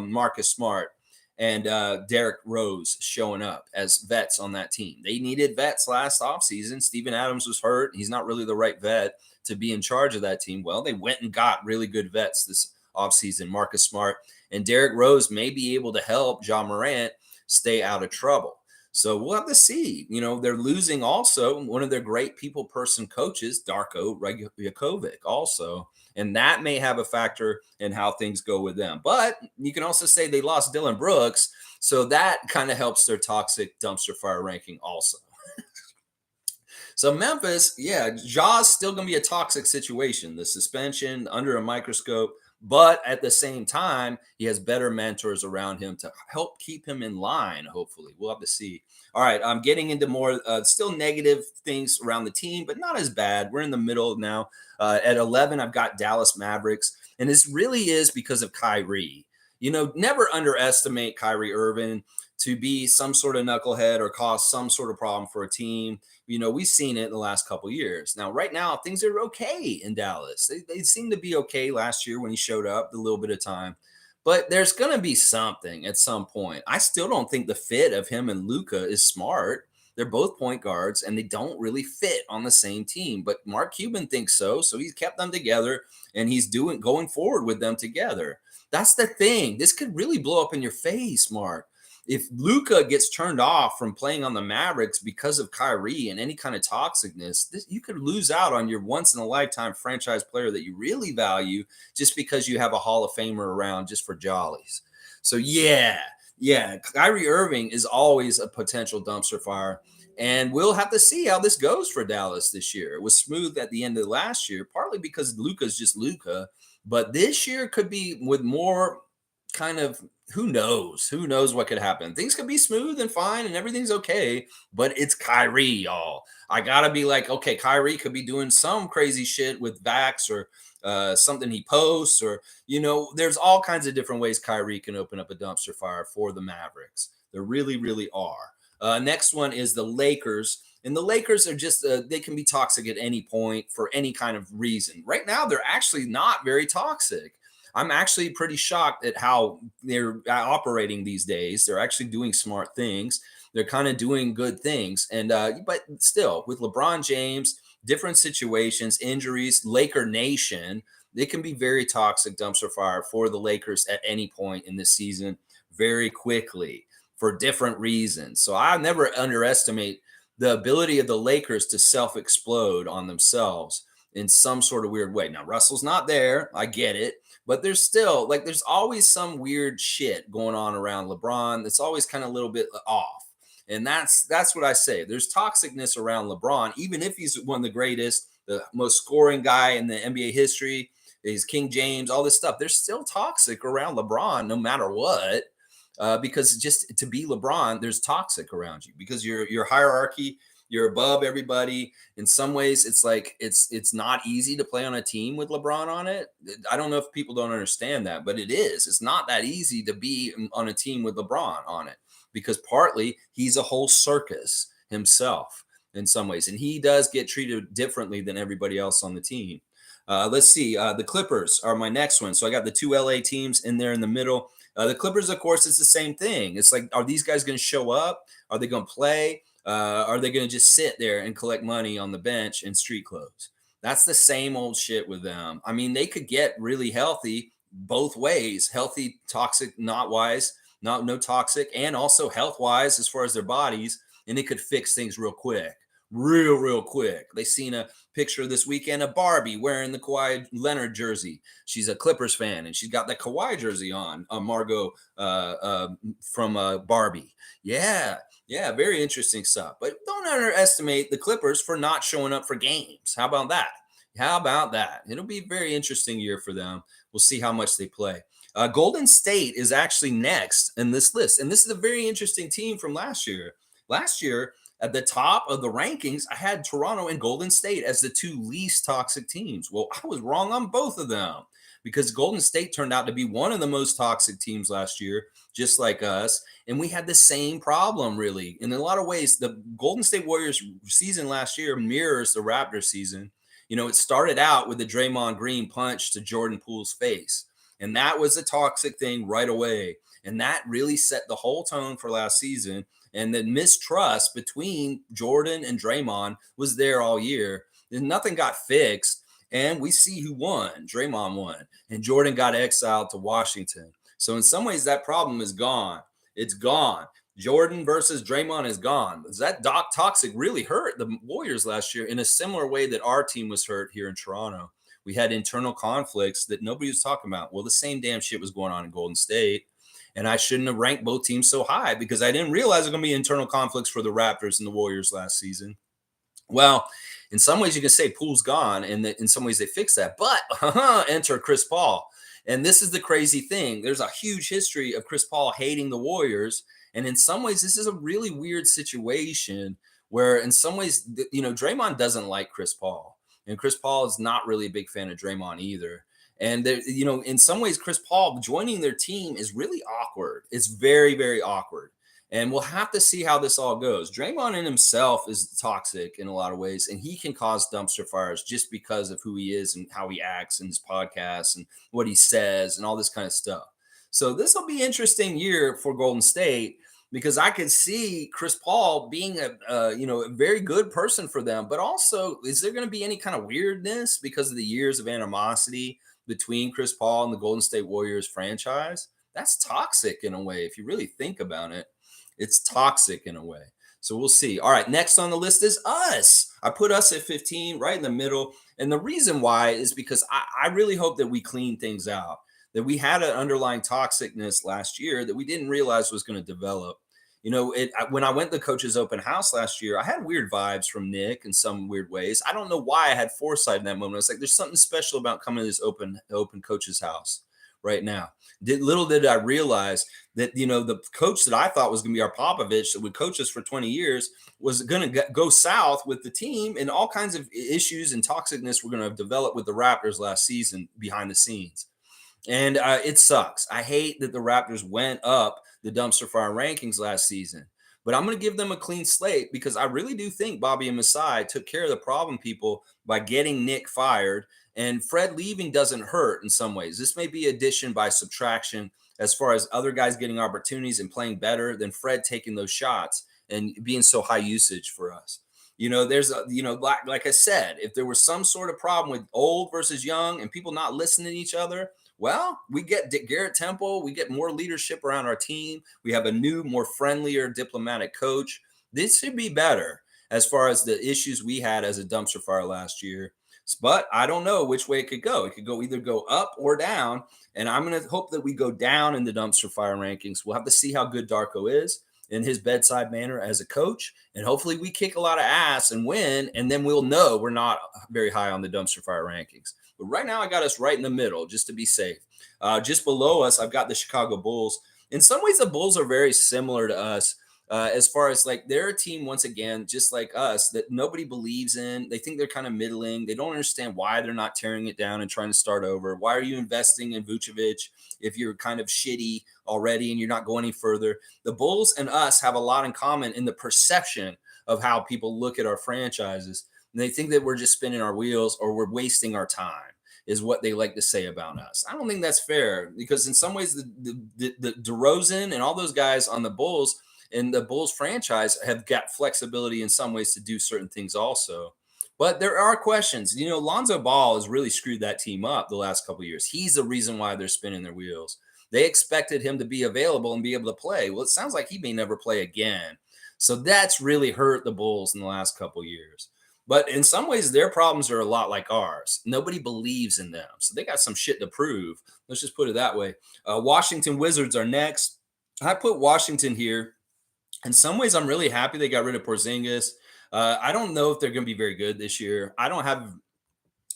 Marcus Smart and Derrick Rose showing up as vets on that team. They needed vets last offseason. Steven Adams was hurt. He's not really the right vet to be in charge of that team. Well, they went and got really good vets this offseason. Marcus Smart and Derrick Rose may be able to help Ja Morant stay out of trouble. So we'll have to see. They're losing also one of their great people person coaches, Darko Rajakovic, also. And that may have a factor in how things go with them. But you can also say they lost Dylan Brooks. So that kind of helps their toxic dumpster fire ranking also. So Memphis, yeah, Ja's still going to be a toxic situation. The suspension under a microscope, but at the same time, he has better mentors around him to help keep him in line. Hopefully, we'll have to see. All right, I'm getting into more still negative things around the team, but not as bad. We're in the middle now. At 11, I've got Dallas Mavericks, and this really is because of Kyrie. Never underestimate Kyrie Irving to be some sort of knucklehead or cause some sort of problem for a team. We've seen it in the last couple of years. Now, right now, things are okay in Dallas. They seem to be okay last year when he showed up the little bit of time. But there's going to be something at some point. I still don't think the fit of him and Luka is smart. They're both point guards, and they don't really fit on the same team. But Mark Cuban thinks so. So he's kept them together, and he's going forward with them together. That's the thing. This could really blow up in your face, Mark. If Luka gets turned off from playing on the Mavericks because of Kyrie and any kind of toxicness, you could lose out on your once in a lifetime franchise player that you really value just because you have a Hall of Famer around just for jollies. So yeah, Kyrie Irving is always a potential dumpster fire. And we'll have to see how this goes for Dallas this year. It was smooth at the end of last year, partly because Luka's just Luka. But this year could be with more kind of who knows what could happen. Things could be smooth and fine and everything's okay, but it's Kyrie, y'all. I gotta be like, okay, Kyrie could be doing some crazy shit with Vax or something he posts, or there's all kinds of different ways Kyrie can open up a dumpster fire for the Mavericks. There really, really are. Next one is the Lakers. And the Lakers are just, they can be toxic at any point for any kind of reason. Right now, they're actually not very toxic. I'm actually pretty shocked at how they're operating these days. They're actually doing smart things. They're kind of doing good things. And, but still, with LeBron James, different situations, injuries, Laker Nation, they can be very toxic dumpster fire for the Lakers at any point in this season very quickly for different reasons. So I never underestimate the ability of the Lakers to self-explode on themselves in some sort of weird way. Now, Russell's not there. I get it. But there's still there's always some weird shit going on around LeBron. That's always kind of a little bit off. And that's what I say. There's toxicness around LeBron, even if he's one of the greatest, the most scoring guy in the NBA history. He's King James, all this stuff. There's still toxic around LeBron, no matter what. Because just to be LeBron, there's toxic around you because your hierarchy, You're above everybody. In some ways, it's like it's not easy to play on a team with LeBron on it. I don't know if people don't understand that, but it is. It's not that easy to be on a team with LeBron on it because partly he's a whole circus himself in some ways, and he does get treated differently than everybody else on the team. Let's see. The Clippers are my next one. So I got the two LA teams in there in the middle. The Clippers, of course, it's the same thing. It's like, are these guys going to show up? Are they going to play? Are they going to just sit there and collect money on the bench in street clothes? That's the same old shit with them. I mean, they could get really healthy both ways, healthy, toxic, not wise, not no toxic, and also health wise as far as their bodies, and it could fix things real quick. Real quick. They seen a picture this weekend of Barbie wearing the Kawhi Leonard jersey. She's a Clippers fan, and she's got the Kawhi jersey on, Margot from Barbie. Yeah, very interesting stuff. But don't underestimate the Clippers for not showing up for games. How about that? How about that? It'll be a very interesting year for them. We'll see how much they play. Golden State is actually next in this list, and this is a very interesting team from last year. Last year, at the top of the rankings, I had Toronto and Golden State as the two least toxic teams. Well, I was wrong on both of them because Golden State turned out to be one of the most toxic teams last year, just like us. And we had the same problem, really. In a lot of ways, the Golden State Warriors season last year mirrors the Raptors season. You know, it started out with the Draymond Green punch to Jordan Poole's face. And that was a toxic thing right away. And that really set the whole tone for last season. And the mistrust between Jordan and Draymond was there all year. And nothing got fixed. And we see who won. Draymond won. And Jordan got exiled to Washington. So in some ways, that problem is gone. It's gone. Jordan versus Draymond is gone. That toxic really hurt the Warriors last year in a similar way that our team was hurt here in Toronto. We had internal conflicts that nobody was talking about. Well, the same damn shit was going on in Golden State. And I shouldn't have ranked both teams so high because I didn't realize there were going to be internal conflicts for the Raptors and the Warriors last season. Well, in some ways, you can say Poole's gone, and in some ways they fixed that. But enter Chris Paul. And this is the crazy thing. There's a huge history of Chris Paul hating the Warriors. And in some ways, this is a really weird situation where in some ways, you know, Draymond doesn't like Chris Paul. And Chris Paul is not really a big fan of Draymond either. And, you know, in some ways, Chris Paul joining their team is really awkward. It's very, very awkward. And we'll have to see how this all goes. Draymond in himself is toxic in a lot of ways, and he can cause dumpster fires just because of who he is and how he acts in his podcasts and what he says and all this kind of stuff. So this will be an interesting year for Golden State because I could see Chris Paul being a very good person for them. But also, is there going to be any kind of weirdness because of the years of animosity between Chris Paul and the Golden State Warriors franchise? That's toxic in a way. If you really think about it, it's toxic in a way. So we'll see. All right, next on the list is us. I put us at 15, right in the middle. And the reason why is because I really hope that we clean things out, that we had an underlying toxicness last year that we didn't realize was going to develop. You know, when I went to the coach's open house last year, I had weird vibes from Nick in some weird ways. I don't know why I had foresight in that moment. It's like there's something special about coming to this open coach's house right now. Little did I realize that, you know, the coach that I thought was going to be our Popovich that would coach us for 20 years was going to go south with the team, and all kinds of issues and toxicness were going to develop with the Raptors last season behind the scenes. And it sucks. I hate that the Raptors went up the dumpster fire rankings last season. But I'm going to give them a clean slate because I really do think Bobby and Masai took care of the problem people by getting Nick fired. And Fred leaving doesn't hurt in some ways. This may be addition by subtraction as far as other guys getting opportunities and playing better than Fred taking those shots and being so high usage for us. You know, there's like I said, if there was some sort of problem with old versus young and people not listening to each other, well, we get Garrett Temple. We get more leadership around our team. We have a new, more friendlier, diplomatic coach. This should be better as far as the issues we had as a dumpster fire last year. But I don't know which way it could go. It could either go up or down. And I'm going to hope that we go down in the dumpster fire rankings. We'll have to see how good Darko is in his bedside manner as a coach. And hopefully we kick a lot of ass and win. And then we'll know we're not very high on the dumpster fire rankings. But right now, I got us right in the middle just to be safe. Just below us, I've got the Chicago Bulls. In some ways, the Bulls are very similar to us. As far as like they're a team once again, just like us, that nobody believes in. They think they're kind of middling. They don't understand why they're not tearing it down and trying to start over. Why are you investing in Vucevic if you're kind of shitty already and you're not going any further? The Bulls and us have a lot in common in the perception of how people look at our franchises. And they think that we're just spinning our wheels or we're wasting our time, is what they like to say about us. I don't think that's fair because in some ways the DeRozan and all those guys on the Bulls and the Bulls franchise have got flexibility in some ways to do certain things also. But there are questions. Lonzo Ball has really screwed that team up the last couple of years. He's the reason why they're spinning their wheels. They expected him to be available and be able to play. Well, it sounds like he may never play again. So that's really hurt the Bulls in the last couple of years. But in some ways, their problems are a lot like ours. Nobody believes in them. So they got some shit to prove. Let's just put it that way. Washington Wizards are next. I put Washington here. In some ways, I'm really happy they got rid of Porzingis. I don't know if they're going to be very good this year. I don't have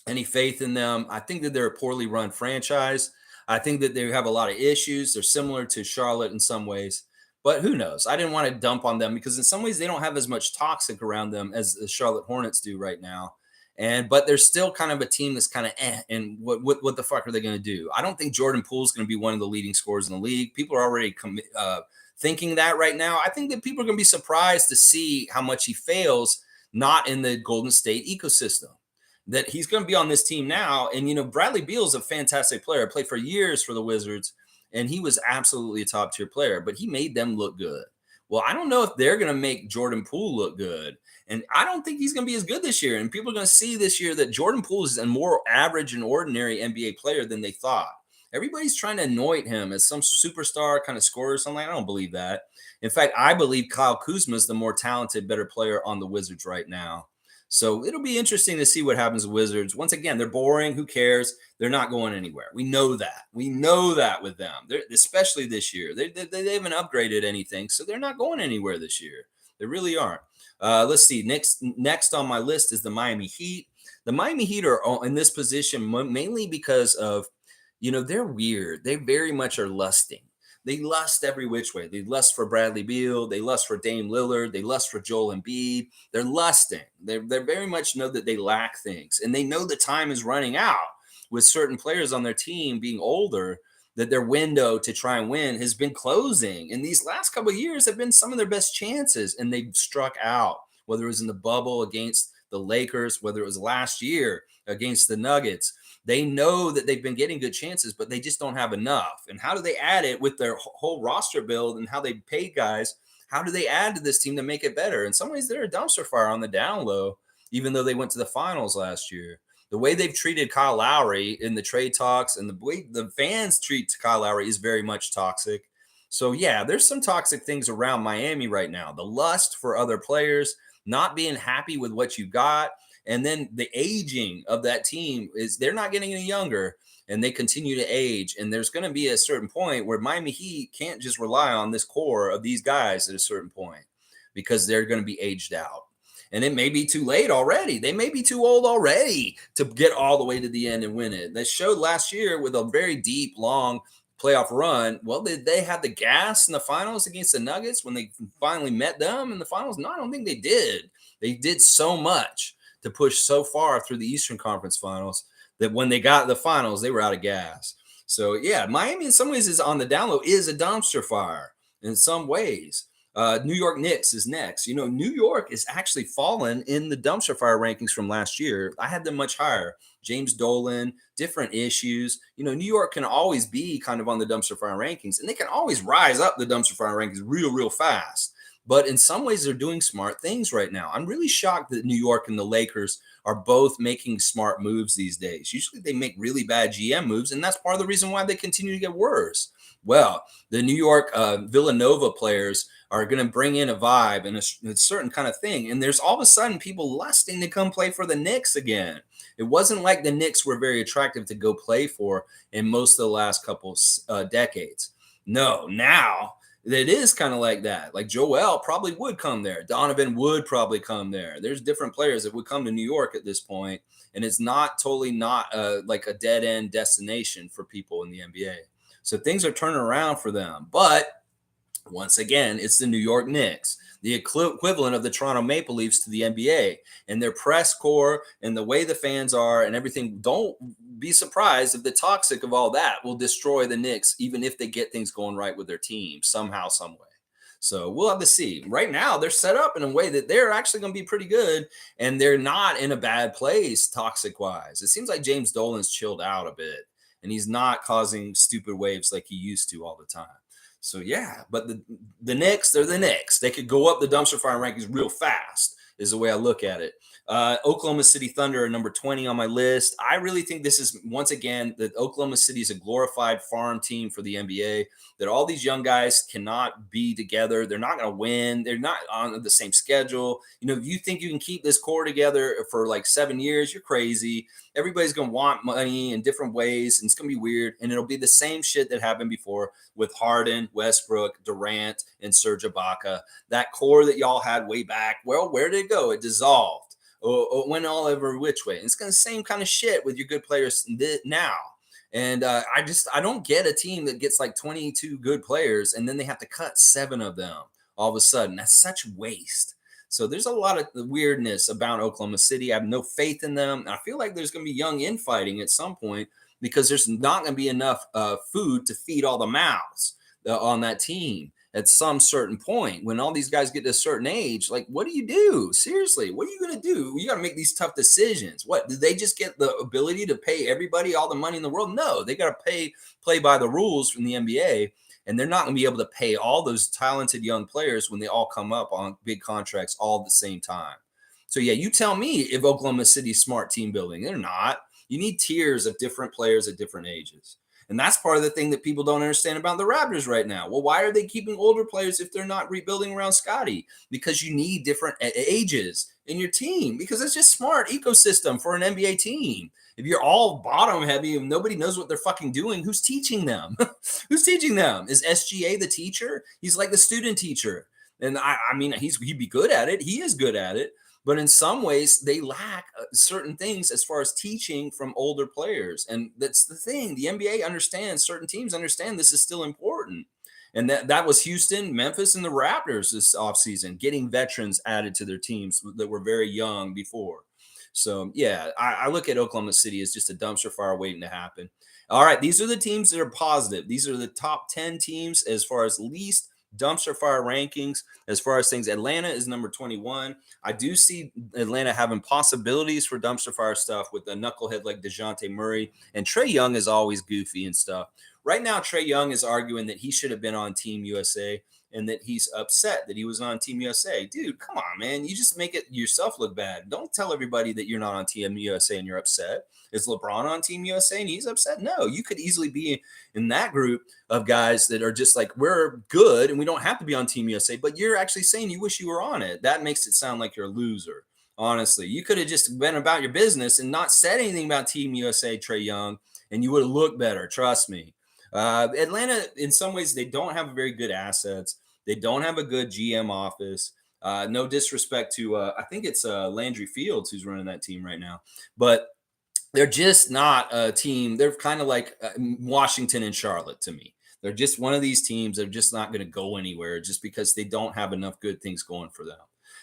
any faith in them. I think that they're a poorly run franchise. I think that they have a lot of issues. They're similar to Charlotte in some ways, but who knows? I didn't want to dump on them because in some ways they don't have as much toxic around them as the Charlotte Hornets do right now. But they're still kind of a team that's kind of and what the fuck are they going to do? I don't think Jordan Poole is going to be one of the leading scorers in the league. People are already thinking that right now. I think that people are going to be surprised to see how much he fails not in the Golden State ecosystem. That he's going to be on this team now. And, Bradley Beal is a fantastic player. Played for years for the Wizards, and he was absolutely a top tier player, but he made them look good. Well, I don't know if they're going to make Jordan Poole look good. And I don't think he's going to be as good this year. And people are going to see this year that Jordan Poole is a more average and ordinary NBA player than they thought. Everybody's trying to anoint him as some superstar kind of scorer or something. I don't believe that. In fact, I believe Kyle Kuzma is the more talented, better player on the Wizards right now. So it'll be interesting to see what happens with Wizards. Once again, they're boring. Who cares? They're not going anywhere. We know that. We know that with them, especially this year. They haven't upgraded anything, so they're not going anywhere this year. They really aren't. Let's see. Next on my list is the Miami Heat. The Miami Heat are in this position mainly because of, they're weird. They very much are lusting. They lust every which way. They lust for Bradley Beal. They lust for Dame Lillard. They lust for Joel Embiid. They're lusting. They very much know that they lack things. And they know the time is running out with certain players on their team being older, that their window to try and win has been closing. And these last couple of years have been some of their best chances. And they've struck out, whether it was in the bubble against the Lakers, whether it was last year against the Nuggets. They know that they've been getting good chances, but they just don't have enough. And how do they add it with their whole roster build and how they pay guys? How do they add to this team to make it better? In some ways, they're a dumpster fire on the down low, even though they went to the finals last year. The way they've treated Kyle Lowry in the trade talks and the way the fans treat Kyle Lowry is very much toxic. So, yeah, there's some toxic things around Miami right now. The lust for other players, not being happy with what you got. And then the aging of that team is they're not getting any younger and they continue to age. And there's going to be a certain point where Miami Heat can't just rely on this core of these guys at a certain point because they're going to be aged out. And it may be too late already. They may be too old already to get all the way to the end and win it. They showed last year with a very deep, long playoff run. Well, did they have the gas in the finals against the Nuggets when they finally met them in the finals? No, I don't think they did. They did so much to push so far through the Eastern Conference Finals that when they got the finals, they were out of gas. So, yeah, Miami in some ways is on the down low, is a dumpster fire in some ways. New York Knicks is next. New York is actually fallen in the dumpster fire rankings from last year. I had them much higher. James Dolan, different issues. New York can always be kind of on the dumpster fire rankings, and they can always rise up the dumpster fire rankings real fast. But in some ways, they're doing smart things right now. I'm really shocked that New York and the Lakers are both making smart moves these days. Usually they make really bad GM moves, and that's part of the reason why they continue to get worse. Well, the New York Villanova players are going to bring in a vibe and a certain kind of thing. And there's all of a sudden people lusting to come play for the Knicks again. It wasn't like the Knicks were very attractive to go play for in most of the last couple decades. No, now it is kind of like that. Like Joel probably would come there. Donovan would probably come there. There's different players that would come to New York at this point, and it's not totally not like a dead end destination for people in the NBA. So things are turning around for them. But Once again, it's the New York Knicks, the equivalent of the Toronto Maple Leafs to the NBA, and their press corps and the way the fans are and everything. Don't be surprised if the toxic of all that will destroy the Knicks, even if they get things going right with their team somehow, some way. So we'll have to see. Right now, they're set up in a way that they're actually going to be pretty good, and they're not in a bad place toxic wise. It seems like James Dolan's chilled out a bit, and he's not causing stupid waves like he used to all the time. So yeah, but the Knicks, they're the Knicks. They could go up the dumpster fire rankings real fast, is the way I look at it. Oklahoma City Thunder are number 20 on my list. I really think this is, once again, that Oklahoma City is a glorified farm team for the NBA, that all these young guys cannot be together. They're not going to win. They're not on the same schedule. You know, if you think you can keep this core together for like 7 years, you're crazy. Everybody's going to want money in different ways, and it's going to be weird. And it'll be the same shit that happened before with Harden, Westbrook, Durant, and Serge Ibaka. That core that y'all had way back, well, where did it go? It dissolved. Or went all over which way. And it's going to same kind of shit with your good players now. And I don't get a team that gets like 22 good players and then they have to cut 7 of them all of a sudden. That's such waste. So there's a lot of weirdness about Oklahoma City. I have no faith in them. I feel like there's going to be young infighting at some point because there's not going to be enough food to feed all the mouths on that team at some certain point. When all these guys get to a certain age, like, what do you do? Seriously, what are you going to do? You got to make these tough decisions. What, did they just get the ability to pay everybody all the money in the world? No, they got to play by the rules from the NBA. And they're not going to be able to pay all those talented young players when they all come up on big contracts all at the same time. So yeah, you tell me if Oklahoma City's smart team building. They're not. You need tiers of different players at different ages. And that's part of the thing that people don't understand about the Raptors right now. Well, why are they keeping older players if they're not rebuilding around Scotty? Because you need different ages in your team, because it's just smart ecosystem for an NBA team. If you're all bottom heavy and nobody knows what they're fucking doing, who's teaching them? Who's teaching them? Is SGA the teacher? He's like the student teacher. And I mean, he'd be good at it. He is good at it. But in some ways, they lack certain things as far as teaching from older players. And that's the thing. The NBA understands, certain teams understand this is still important. And that was Houston, Memphis, and the Raptors this offseason, getting veterans added to their teams that were very young before. So, yeah, I look at Oklahoma City as just a dumpster fire waiting to happen. All right, these are the teams that are positive. These are the top 10 teams as far as least dumpster fire rankings. As far as things, Atlanta is number 21. I do see Atlanta having possibilities for dumpster fire stuff with a knucklehead like DeJounte Murray. And Trae Young is always goofy and stuff. Right now, Trae Young is arguing that he should have been on Team USA and that he's upset that he was on Team USA. Dude, come on, man. You just make it yourself look bad. Don't tell everybody that you're not on Team USA and you're upset. Is LeBron on Team USA and he's upset? No, you could easily be in that group of guys that are just like, we're good and we don't have to be on Team USA, but you're actually saying you wish you were on it. That makes it sound like you're a loser. Honestly, you could have just been about your business and not said anything about Team USA, Trae Young, and you would have looked better. Trust me. Atlanta, in some ways, they don't have very good assets. They don't have a good GM office. No disrespect to, I think it's Landry Fields who's running that team right now, but they're just not a team. They're kind of like Washington and Charlotte to me. They're just one of these teams that are just not going to go anywhere just because they don't have enough good things going for them.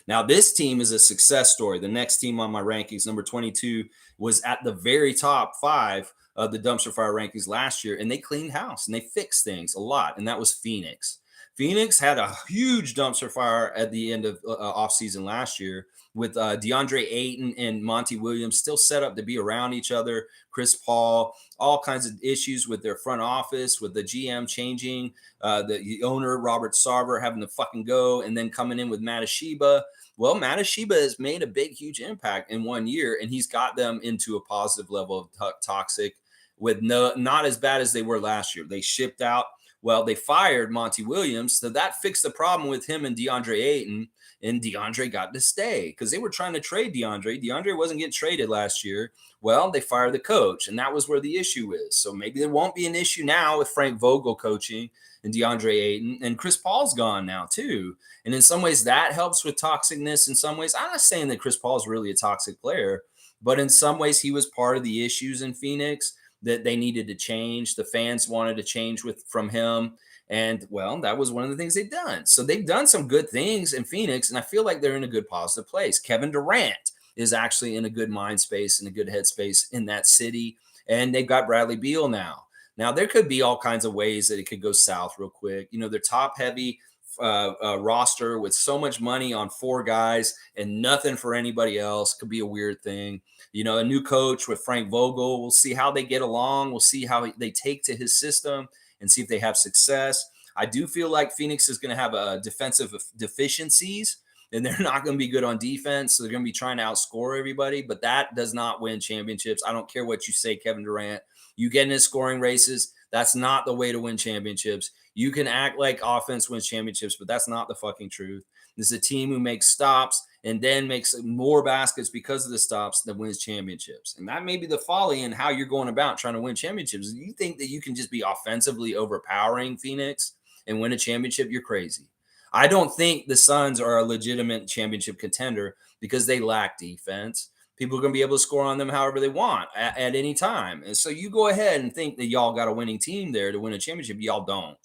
Now, this team is a success story. The next team on my rankings, number 22, was at the very top 5 of the dumpster fire rankings last year, and they cleaned house and they fixed things a lot, and that was Phoenix. Phoenix had a huge dumpster fire at the end of offseason last year with DeAndre Ayton and Monty Williams still set up to be around each other. Chris Paul, all kinds of issues with their front office, with the GM changing, the owner, Robert Sarver, having to fucking go, and then coming in with Matasheba. Well, Matasheba has made a big, huge impact in 1 year, and he's got them into a positive level of toxic with not as bad as they were last year. They shipped out. Well, they fired Monty Williams, so that fixed the problem with him and DeAndre Ayton, and DeAndre got to stay because they were trying to trade DeAndre. DeAndre wasn't getting traded last year. Well, they fired the coach, and that was where the issue is. So maybe there won't be an issue now with Frank Vogel coaching and DeAndre Ayton, and Chris Paul's gone now too. And in some ways, that helps with toxicness. In some ways, I'm not saying that Chris Paul is really a toxic player, but in some ways, he was part of the issues in Phoenix that they needed to change. The fans wanted to change from him. And well, that was one of the things they've done. So they've done some good things in Phoenix, and I feel like they're in a good positive place. Kevin Durant is actually in a good mind space and a good headspace in that city. And they've got Bradley Beal now. Now, there could be all kinds of ways that it could go south real quick. You know, they're top heavy roster with so much money on four guys and nothing for anybody else could be a weird thing. You know, a new coach with Frank Vogel. We'll see how they get along. We'll see how they take to his system and see if they have success. I do feel like Phoenix is going to have defensive deficiencies and they're not going to be good on defense. So they're going to be trying to outscore everybody, but that does not win championships. I don't care what you say, Kevin Durant. You get into scoring races. That's not the way to win championships. You can act like offense wins championships, but that's not the fucking truth. This is a team who makes stops and then makes more baskets because of the stops that wins championships. And that may be the folly in how you're going about trying to win championships. You think that you can just be offensively overpowering Phoenix and win a championship? You're crazy. I don't think the Suns are a legitimate championship contender because they lack defense. People are going to be able to score on them however they want at any time. And so you go ahead and think that y'all got a winning team there to win a championship. Y'all don't.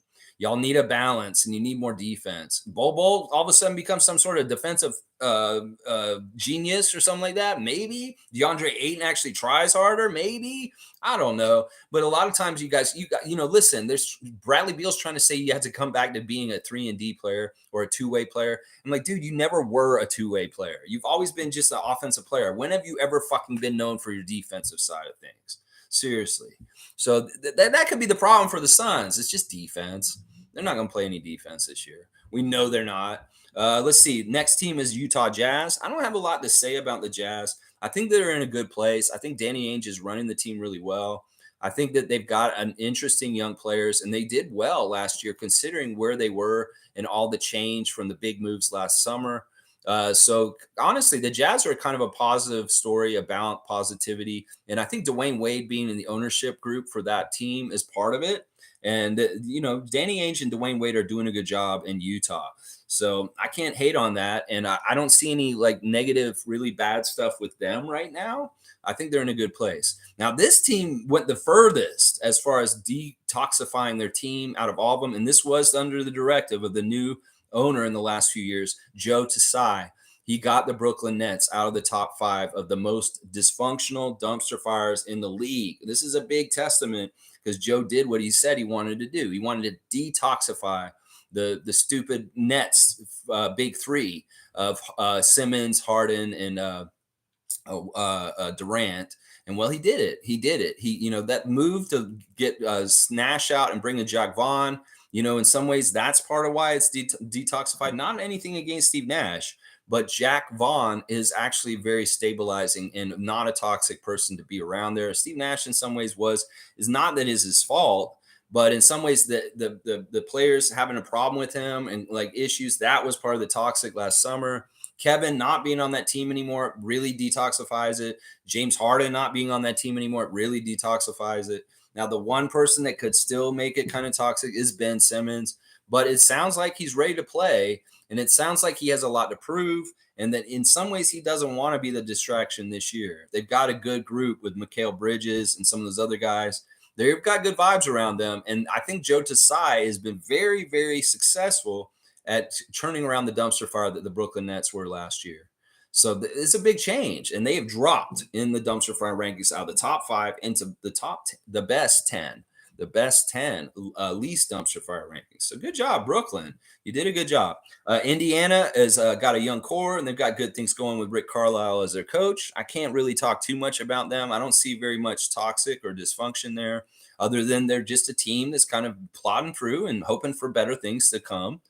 Y'all need a balance and you need more defense. Bol Bol all of a sudden becomes some sort of defensive genius or something like that. Maybe DeAndre Ayton actually tries harder. Maybe I don't know. But a lot of times you guys, listen. There's Bradley Beal's trying to say you have to come back to being a 3-and-D player or a two-way player. I'm like, dude, you never were a two-way player. You've always been just an offensive player. When have you ever fucking been known for your defensive side of things? Seriously. So that could be the problem for the Suns. It's just defense. They're not going to play any defense this year. We know they're not. Let's see. Next team is Utah Jazz. I don't have a lot to say about the Jazz. I think they're in a good place. I think Danny Ainge is running the team really well. I think that they've got an interesting young players, and they did well last year considering where they were and all the change from the big moves last summer. So honestly, the Jazz are kind of a positive story about positivity. And I think Dwayne Wade being in the ownership group for that team is part of it. And, Danny Ainge and Dwayne Wade are doing a good job in Utah. So I can't hate on that. And I don't see any like negative, really bad stuff with them right now. I think they're in a good place. Now, this team went the furthest as far as detoxifying their team out of all of them. And this was under the directive of the new owner in the last few years, Joe Tsai. He got the Brooklyn Nets out of the top 5 of the most dysfunctional dumpster fires in the league. This is a big testament because Joe did what he said he wanted to do. He wanted to detoxify the stupid Nets big three of Simmons, Harden, and Durant. And well, he did it. He did it. That move to get Nash out and bring in Jack Vaughn. In some ways, that's part of why it's detoxified. Not anything against Steve Nash, but Jack Vaughn is actually very stabilizing and not a toxic person to be around there. Steve Nash, in some ways, is not that is his fault, but in some ways, the players having a problem with him and like issues, that was part of the toxic last summer. Kevin not being on that team anymore really detoxifies it. James Harden not being on that team anymore really detoxifies it. Now, the one person that could still make it kind of toxic is Ben Simmons, but it sounds like he's ready to play, and it sounds like he has a lot to prove, and that in some ways he doesn't want to be the distraction this year. They've got a good group with Mikal Bridges and some of those other guys. They've got good vibes around them, and I think Joe Tsai has been very, very successful at turning around the dumpster fire that the Brooklyn Nets were last year. So it's a big change, and they have dropped in the dumpster fire rankings out of the top 5 into the best 10 least dumpster fire rankings. So good job, Brooklyn. You did a good job. Indiana has got a young core, and they've got good things going with Rick Carlisle as their coach. I can't really talk too much about them. I don't see very much toxic or dysfunction there, other than they're just a team that's kind of plodding through and hoping for better things to come.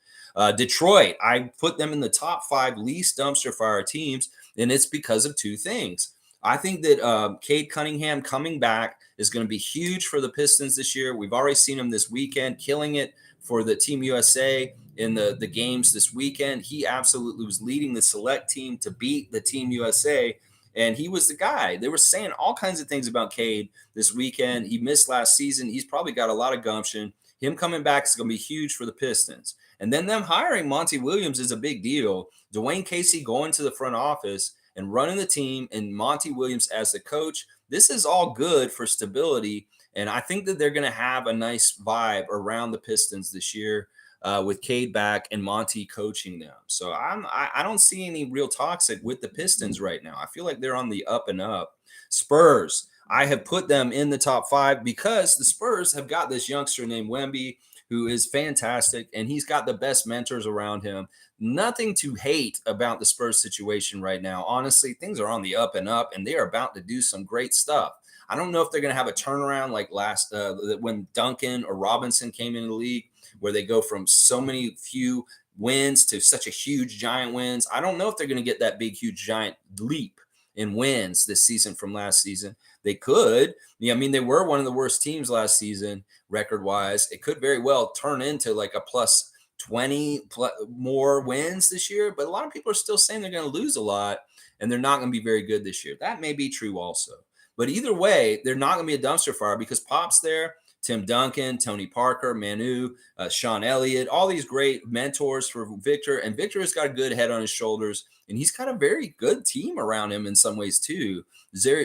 Detroit, I put them in the top 5 least dumpster fire teams, and it's because of 2 things. I think that Cade Cunningham coming back is going to be huge for the Pistons this year. We've already seen him this weekend, killing it for the Team USA in the games this weekend. He absolutely was leading the select team to beat the Team USA, and he was the guy. They were saying all kinds of things about Cade this weekend. He missed last season. He's probably got a lot of gumption. Him coming back is going to be huge for the Pistons. And then them hiring Monty Williams is a big deal. Dwayne Casey going to the front office and running the team and Monty Williams as the coach. This is all good for stability And I think that they're going to have a nice vibe around the Pistons this year with Cade back and Monty coaching them. So I don't see any real toxic with the Pistons right now. I feel like they're on the up and up. Spurs, I have put them in the top 5 because the Spurs have got this youngster named Wemby who is fantastic, and he's got the best mentors around him. Nothing to hate about the Spurs situation right now. Honestly, things are on the up and up, and they are about to do some great stuff. I don't know if they're going to have a turnaround like last when Duncan or Robinson came into the league, where they go from so many few wins to such a huge giant wins. I don't know if they're going to get that big, huge, giant leap in wins this season from last season. They could. Yeah, I mean, they were one of the worst teams last season record wise. It could very well turn into like a plus 20 more wins this year, but a lot of people are still saying they're going to lose a lot and they're not going to be very good this year. That may be true also. But either way, they're not going to be a dumpster fire because Pop's there, Tim Duncan, Tony Parker, Manu, Sean Elliott, all these great mentors for Victor. And Victor has got a good head on his shoulders, and he's got a very good team around him in some ways too.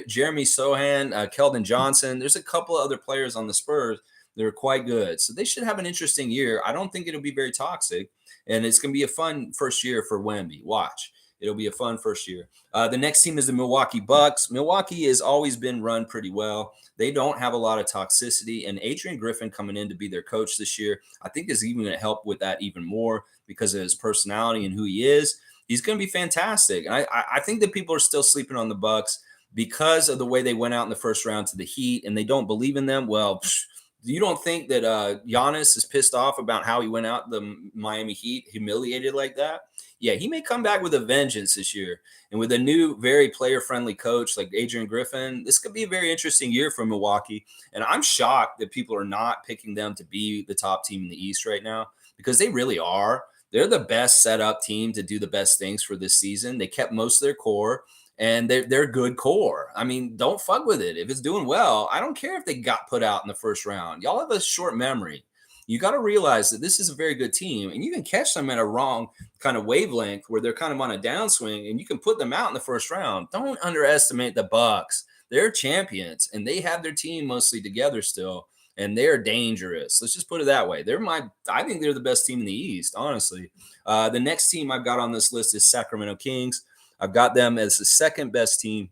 Jeremy Sohan, Keldon Johnson. There's a couple of other players on the Spurs that are quite good. So they should have an interesting year. I don't think it'll be very toxic, and it's going to be a fun first year for Wemby. Watch. It'll be a fun first year. The next team is the Milwaukee Bucks. Milwaukee has always been run pretty well. They don't have a lot of toxicity, and Adrian Griffin coming in to be their coach this year, I think is even going to help with that even more because of his personality and who he is. He's going to be fantastic. And I think that people are still sleeping on the Bucks because of the way they went out in the first round to the Heat, and they don't believe in them. Well, you don't think that Giannis is pissed off about how he went out the Miami Heat humiliated like that? Yeah, he may come back with a vengeance this year. And with a new, very player-friendly coach like Adrian Griffin, this could be a very interesting year for Milwaukee. And I'm shocked that people are not picking them to be the top team in the East right now because they really are. They're the best set up team to do the best things for this season. They kept most of their core, and they're good core. I mean, don't fuck with it. If it's doing well, I don't care if they got put out in the first round. Y'all have a short memory. You got to realize that this is a very good team, and you can catch them at a wrong kind of wavelength where they're kind of on a downswing, and you can put them out in the first round. Don't underestimate the Bucks. They're champions, and they have their team mostly together still, and they're dangerous. Let's just put it that way. I think they're the best team in the East, honestly. The next team I've got on this list is Sacramento Kings. I've got them as the second best team.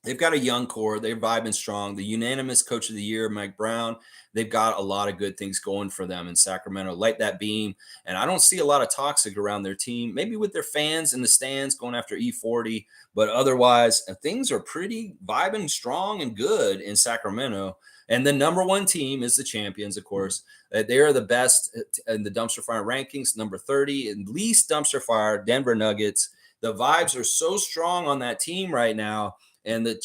They've got a young core. They're vibing strong. The unanimous coach of the year, Mike Brown. They've got a lot of good things going for them in Sacramento. Light that beam. And I don't see a lot of toxic around their team, maybe with their fans in the stands going after E40. But otherwise, things are pretty vibing strong and good in Sacramento. And the number one team is the champions, of course. They are the best in the dumpster fire rankings, number 30, and least dumpster fire, Denver Nuggets. The vibes are so strong on that team right now. And the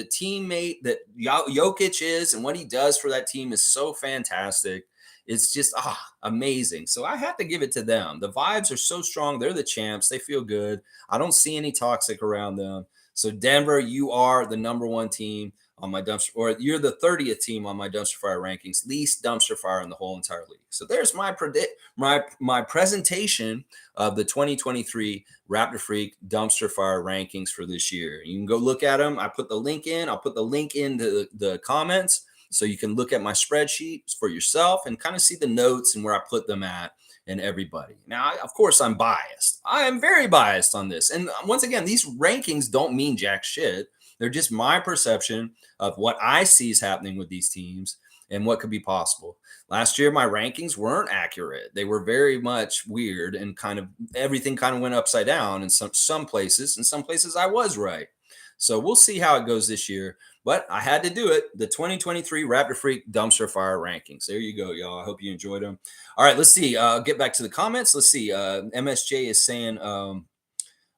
teammate that Jokic is and what he does for that team is so fantastic. It's just amazing. So I have to give it to them. The vibes are so strong. They're the champs. They feel good. I don't see any toxic around them. So Denver, you are the number one team on my dumpster, or you're the 30th team on my dumpster fire rankings, least dumpster fire in the whole entire league. So there's my presentation of the 2023 Raptor Freak dumpster fire rankings for this year. You can go look at them. I put the link in. I'll put the link in the comments so you can look at my spreadsheet for yourself and kind of see the notes and where I put them at and everybody. Now, of course, I'm biased. I am very biased on this. And once again, these rankings don't mean jack shit. They're just my perception of what I see is happening with these teams and what could be possible. Last year, my rankings weren't accurate. They were very much weird and kind of everything kind of went upside down in some places. In some places, I was right. So we'll see how it goes this year. But I had to do it. The 2023 Raptor Freak Dumpster Fire Rankings. There you go, y'all. I hope you enjoyed them. All right, let's see. Get back to the comments. Let's see. MSJ is saying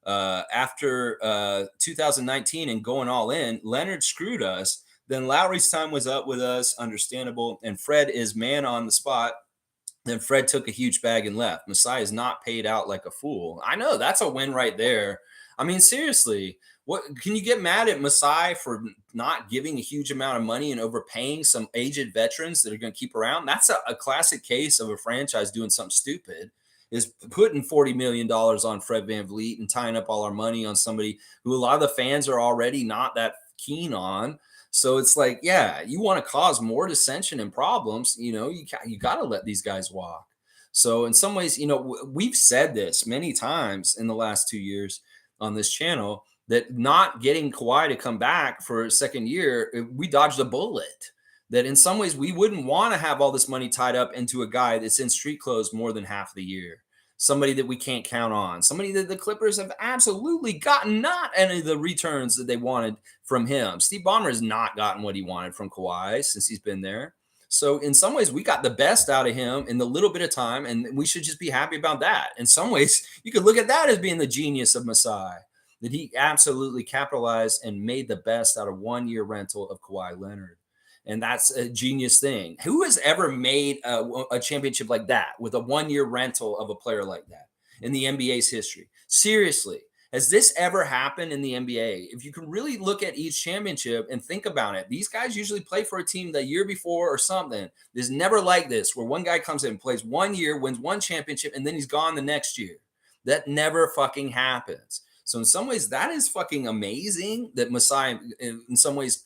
after 2019 and going all in, Leonard screwed us. Then Lowry's time was up with us. Understandable. And Fred is man on the spot. Then Fred took a huge bag and left. Masai is not paid out like a fool. I know that's a win right there. I mean, seriously, what can you get mad at Masai for not giving a huge amount of money and overpaying some aged veterans that are going to keep around? That's a classic case of a franchise doing something stupid, is putting $40 million on Fred VanVleet and tying up all our money on somebody who a lot of the fans are already not that keen on. So it's like, yeah, you want to cause more dissension and problems, you got to let these guys walk. So in some ways, we've said this many times in the last 2 years on this channel that not getting Kawhi to come back for a second year, we dodged a bullet. That in some ways we wouldn't want to have all this money tied up into a guy that's in street clothes more than half the year. Somebody that we can't count on, somebody that the Clippers have absolutely gotten not any of the returns that they wanted from him. Steve Ballmer has not gotten what he wanted from Kawhi since he's been there. So in some ways, we got the best out of him in the little bit of time, and we should just be happy about that. In some ways, you could look at that as being the genius of Masai, that he absolutely capitalized and made the best out of 1 year rental of Kawhi Leonard. And that's a genius thing. Who has ever made a championship like that with a 1 year rental of a player like that in the NBA's history? Seriously, has this ever happened in the NBA? If you can really look at each championship and think about it, these guys usually play for a team the year before or something. There's never like this where one guy comes in, plays 1 year, wins one championship, and then he's gone the next year. That never fucking happens. So in some ways, that is fucking amazing that Masai, in some ways,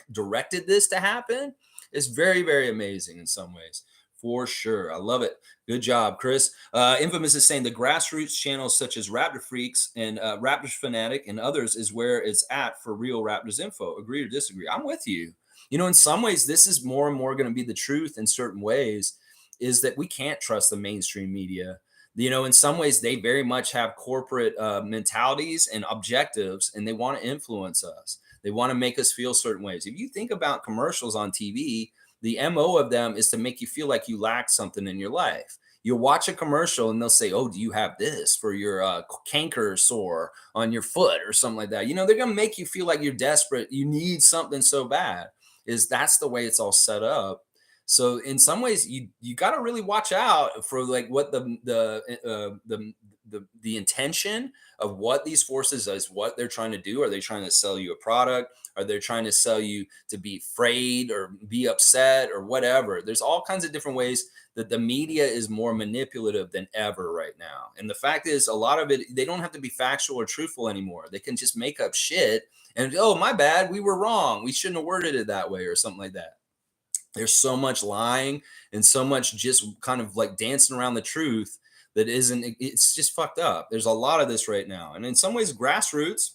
directed this to happen. It's very, very amazing in some ways, for sure. I love it. Good job, Chris. Infamous is saying the grassroots channels such as Raptor Freaks and Raptors Fanatic and others is where it's at for real Raptors info. Agree or disagree? I'm with you. In some ways, this is more and more going to be the truth in certain ways, is that we can't trust the mainstream media. In some ways, they very much have corporate mentalities and objectives, and they want to influence us. They want to make us feel certain ways. If you think about commercials on TV, the MO of them is to make you feel like you lack something in your life. You'll watch a commercial and they'll say, "Oh, do you have this for your canker sore on your foot or something like that?" They're going to make you feel like you're desperate. You need something so bad. That's the way it's all set up. So in some ways, you got to really watch out for like what the intention of what these forces is, what they're trying to do. Are they trying to sell you a product? Are they trying to sell you to be afraid or be upset or whatever? There's all kinds of different ways that the media is more manipulative than ever right now. And the fact is, a lot of it, they don't have to be factual or truthful anymore. They can just make up shit and, oh, my bad, we were wrong. We shouldn't have worded it that way or something like that. There's so much lying and so much just kind of like dancing around the truth that it's just fucked up. There's a lot of this right now. And in some ways, grassroots,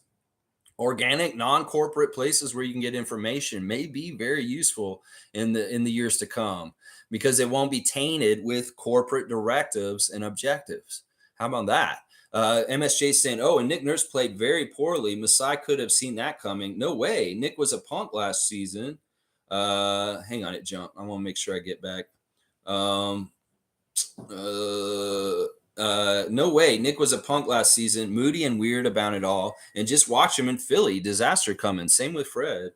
organic, non-corporate places where you can get information may be very useful in the years to come, because it won't be tainted with corporate directives and objectives. How about that? MSJ saying, "Oh, and Nick Nurse played very poorly. Masai could have seen that coming. No way. Nick was a punk last season." Hang on, it jumped. I want to make sure I get back. No way. Nick was a punk last season, moody and weird about it all. And just watch him in Philly. Disaster coming. Same with Fred.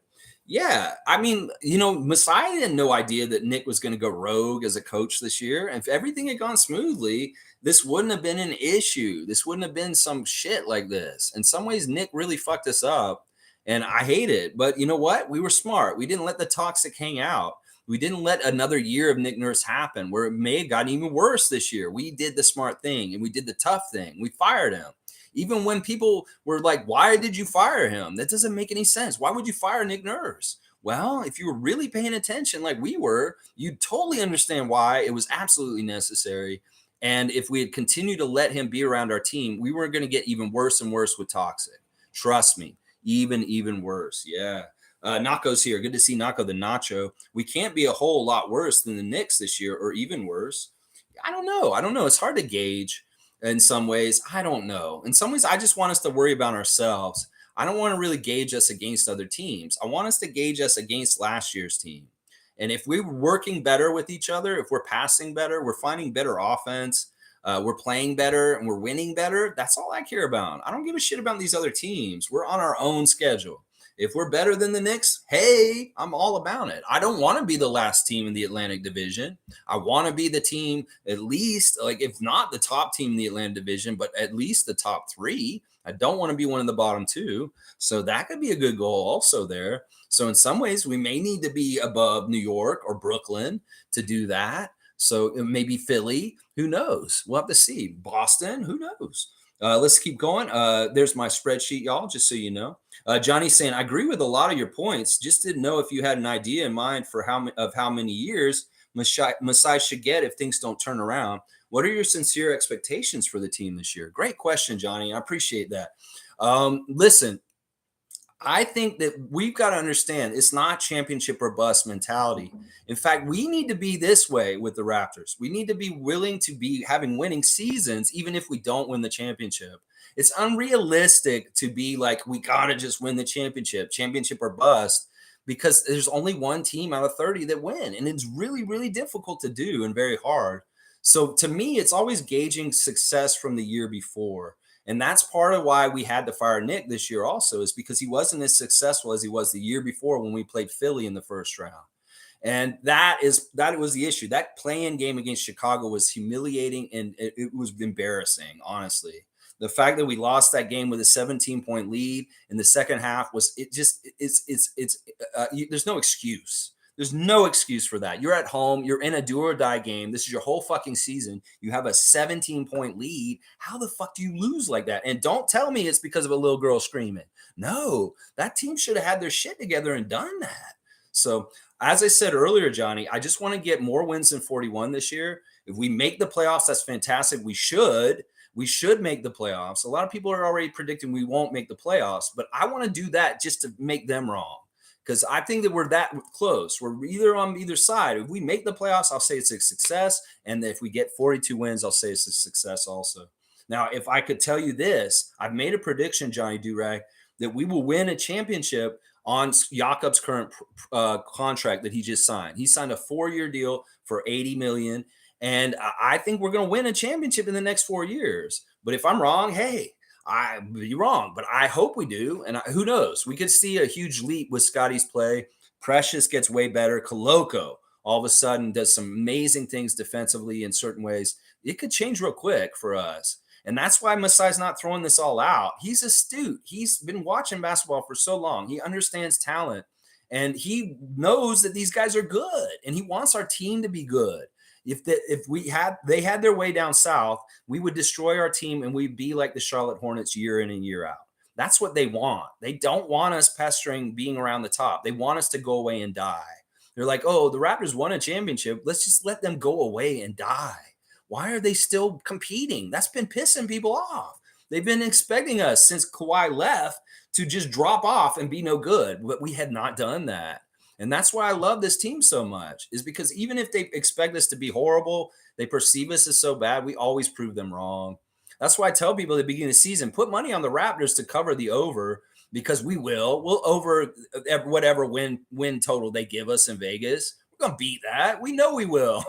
Yeah, I mean, Masai had no idea that Nick was going to go rogue as a coach this year. And if everything had gone smoothly, this wouldn't have been an issue. This wouldn't have been some shit like this. In some ways, Nick really fucked us up, and I hate it. But you know what? We were smart. We didn't let the toxic hang out. We didn't let another year of Nick Nurse happen where it may have gotten even worse this year. We did the smart thing and we did the tough thing. We fired him. Even when people were like, "Why did you fire him? That doesn't make any sense. Why would you fire Nick Nurse?" Well, if you were really paying attention like we were, you'd totally understand why it was absolutely necessary. And if we had continued to let him be around our team, we were going to get even worse and worse with toxic. Trust me, even worse. Yeah. Nako's here. Good to see Nako the Nacho. We can't be a whole lot worse than the Knicks this year, or even worse. I don't know. It's hard to gauge in some ways. I don't know. In some ways, I just want us to worry about ourselves. I don't want to really gauge us against other teams. I want us to gauge us against last year's team. And if we're working better with each other, if we're passing better, we're finding better offense, we're playing better, and we're winning better, that's all I care about. I don't give a shit about these other teams. We're on our own schedule. If we're better than the Knicks, hey, I'm all about it. I don't want to be the last team in the Atlantic Division. I want to be the team, at least, like, if not the top team in the Atlantic Division, but at least the top three. I don't want to be one of the bottom two. So that could be a good goal also there. So in some ways, we may need to be above New York or Brooklyn to do that. So maybe Philly, who knows? We'll have to see. Boston, who knows? Let's keep going. There's my spreadsheet, y'all, just so you know. Johnny's saying, I agree with a lot of your points. Just didn't know if you had an idea in mind for how many years Masai should get if things don't turn around. What are your sincere expectations for the team this year? Great question, Johnny. I appreciate that. Listen, I think that we've got to understand it's not championship or bust mentality. In fact, we need to be this way with the Raptors. We need to be willing to be having winning seasons, even if we don't win the championship. It's unrealistic to be like, we got to just win the championship or bust, because there's only one team out of 30 that win. And it's really, really difficult to do and very hard. So to me, it's always gauging success from the year before. And that's part of why we had to fire Nick this year also, is because he wasn't as successful as he was the year before when we played Philly in the first round. And that was the issue. That play-in game against Chicago was humiliating, and it was embarrassing, honestly. The fact that we lost that game with a 17-point lead in the second half there's no excuse. There's no excuse for that. You're at home. You're in a do or die game. This is your whole fucking season. You have a 17-point lead. How the fuck do you lose like that? And don't tell me it's because of a little girl screaming. No, that team should have had their shit together and done that. So, as I said earlier, Johnny, I just want to get more wins than 41 this year. If we make the playoffs, that's fantastic. We should make the playoffs. A lot of people are already predicting we won't make the playoffs, but I want to do that just to make them wrong, because I think that we're that close. We're either on either side. If we make the playoffs, I'll say it's a success. And if we get 42 wins, I'll say it's a success also. Now, if I could tell you this, I've made a prediction, Johnny Durag, that we will win a championship on Jakob's current contract that he just signed. He signed a 4-year deal for $80 million. And I think we're going to win a championship in the next 4 years. But if I'm wrong, hey, I'd be wrong, but I hope we do. And who knows? We could see a huge leap with Scotty's play. Precious gets way better. Koloko all of a sudden does some amazing things defensively in certain ways. It could change real quick for us. And that's why Masai's not throwing this all out. He's astute. He's been watching basketball for so long. He understands talent, and he knows that these guys are good, and he wants our team to be good. If they had their way down south, we would destroy our team and we'd be like the Charlotte Hornets year in and year out. That's what they want. They don't want us pestering, being around the top. They want us to go away and die. They're like, oh, the Raptors won a championship. Let's just let them go away and die. Why are they still competing? That's been pissing people off. They've been expecting us since Kawhi left to just drop off and be no good, but we had not done that. And that's why I love this team so much, is because even if they expect us to be horrible, they perceive us as so bad, we always prove them wrong. That's why I tell people at the beginning of the season, put money on the Raptors to cover the over, because we will. We'll over whatever win total they give us in Vegas. We're going to beat that. We know we will.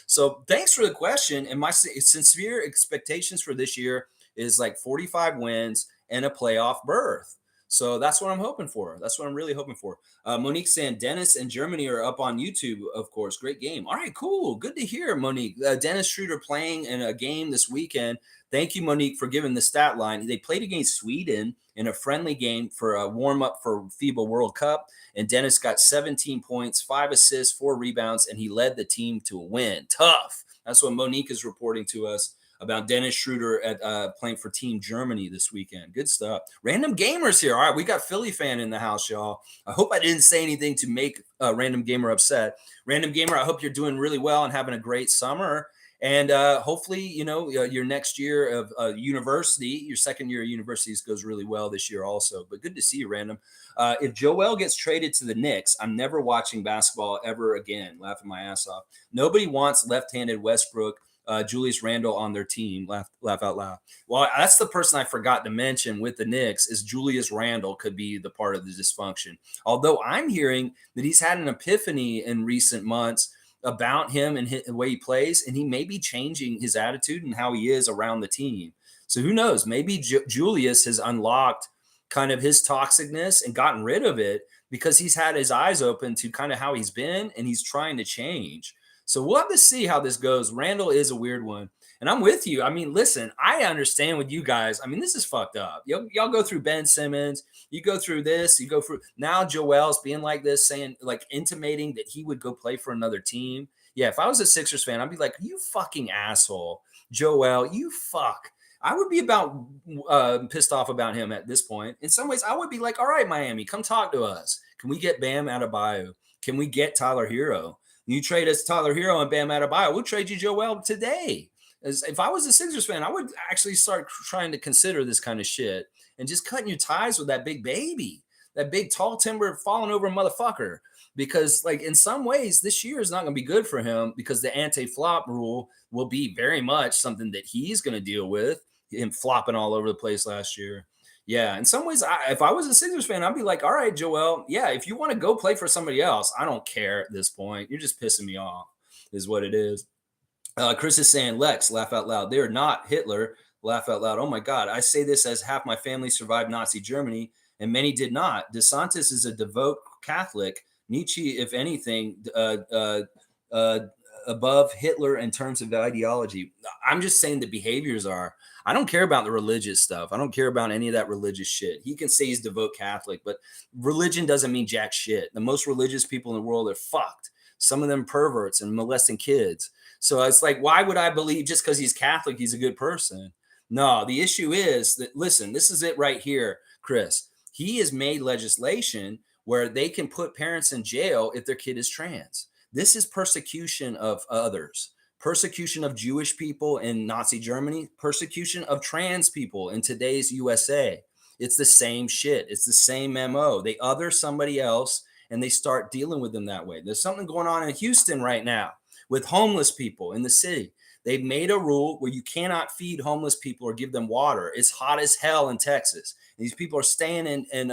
So thanks for the question. And my sincere expectations for this year is like 45 wins and a playoff berth. So that's what I'm hoping for. That's what I'm really hoping for. Monique saying Dennis and Germany are up on YouTube, of course. Great game. All right, cool. Good to hear, Monique. Dennis Schroeder playing in a game this weekend. Thank you, Monique, for giving the stat line. They played against Sweden in a friendly game for a warm-up for FIBA World Cup. And Dennis got 17 points, 5 assists, 4 rebounds, and he led the team to a win. Tough. That's what Monique is reporting to us about Dennis Schroeder at playing for Team Germany this weekend. Good stuff. Random Gamers here. All right, we got Philly fan in the house, y'all. I hope I didn't say anything to make Random Gamer upset. Random Gamer, I hope you're doing really well and having a great summer. And hopefully, your next year of university, your second year of university goes really well this year also. But good to see you, Random. If Joel gets traded to the Knicks, I'm never watching basketball ever again. Laughing my ass off. Nobody wants left-handed Westbrook, Julius Randle on their team. Laugh out loud. Well, that's the person I forgot to mention with the Knicks, is Julius Randle could be the part of the dysfunction. Although I'm hearing that he's had an epiphany in recent months about him and the way he plays, and he may be changing his attitude and how he is around the team. So who knows? Maybe Julius has unlocked kind of his toxicness and gotten rid of it because he's had his eyes open to kind of how he's been, and he's trying to change. So we'll have to see how this goes. Randall is a weird one. And I'm with you. I mean, listen, I understand with you guys. I mean, this is fucked up. Y'all go through Ben Simmons. You go through this. You go through now Joel's being like this, saying, like, intimating that he would go play for another team. Yeah, if I was a Sixers fan, I'd be like, you fucking asshole. Joel, you fuck. I would be about pissed off about him at this point. In some ways, I would be like, all right, Miami, come talk to us. Can we get Bam Adebayo? Can we get Tyler Hero? You trade us Tyler Hero and Bam Adebayo, we'll trade you Joel today. If I was a Sixers fan, I would actually start trying to consider this kind of shit and just cutting your ties with that big baby, that big tall timber falling over motherfucker. Because, like, in some ways, this year is not going to be good for him because the anti-flop rule will be very much something that he's going to deal with. Him flopping all over the place last year. Yeah, in some ways, if I was a Sixers fan, I'd be like, all right, Joel, yeah, if you want to go play for somebody else, I don't care at this point. You're just pissing me off, is what it is. Chris is saying, Lex, laugh out loud. They're not Hitler, laugh out loud. Oh my God. I say this as half my family survived Nazi Germany and many did not. DeSantis is a devout Catholic. Nietzsche, if anything, above Hitler in terms of ideology. I'm just saying the behaviors are. I don't care about the religious stuff. I don't care about any of that religious shit. He can say he's devout Catholic, but religion doesn't mean jack shit. The most religious people in the world are fucked. Some of them perverts and molesting kids. So it's like, why would I believe just because he's Catholic, he's a good person? No, the issue is that, listen, this is it right here, Chris. He has made legislation where they can put parents in jail if their kid is trans. This is persecution of others, persecution of Jewish people in Nazi Germany, persecution of trans people in today's USA. It's the same shit. It's the same MO. They other somebody else and they start dealing with them that way. There's something going on in Houston right now with homeless people in the city. They've made a rule where you cannot feed homeless people or give them water. It's hot as hell in Texas. And these people are staying in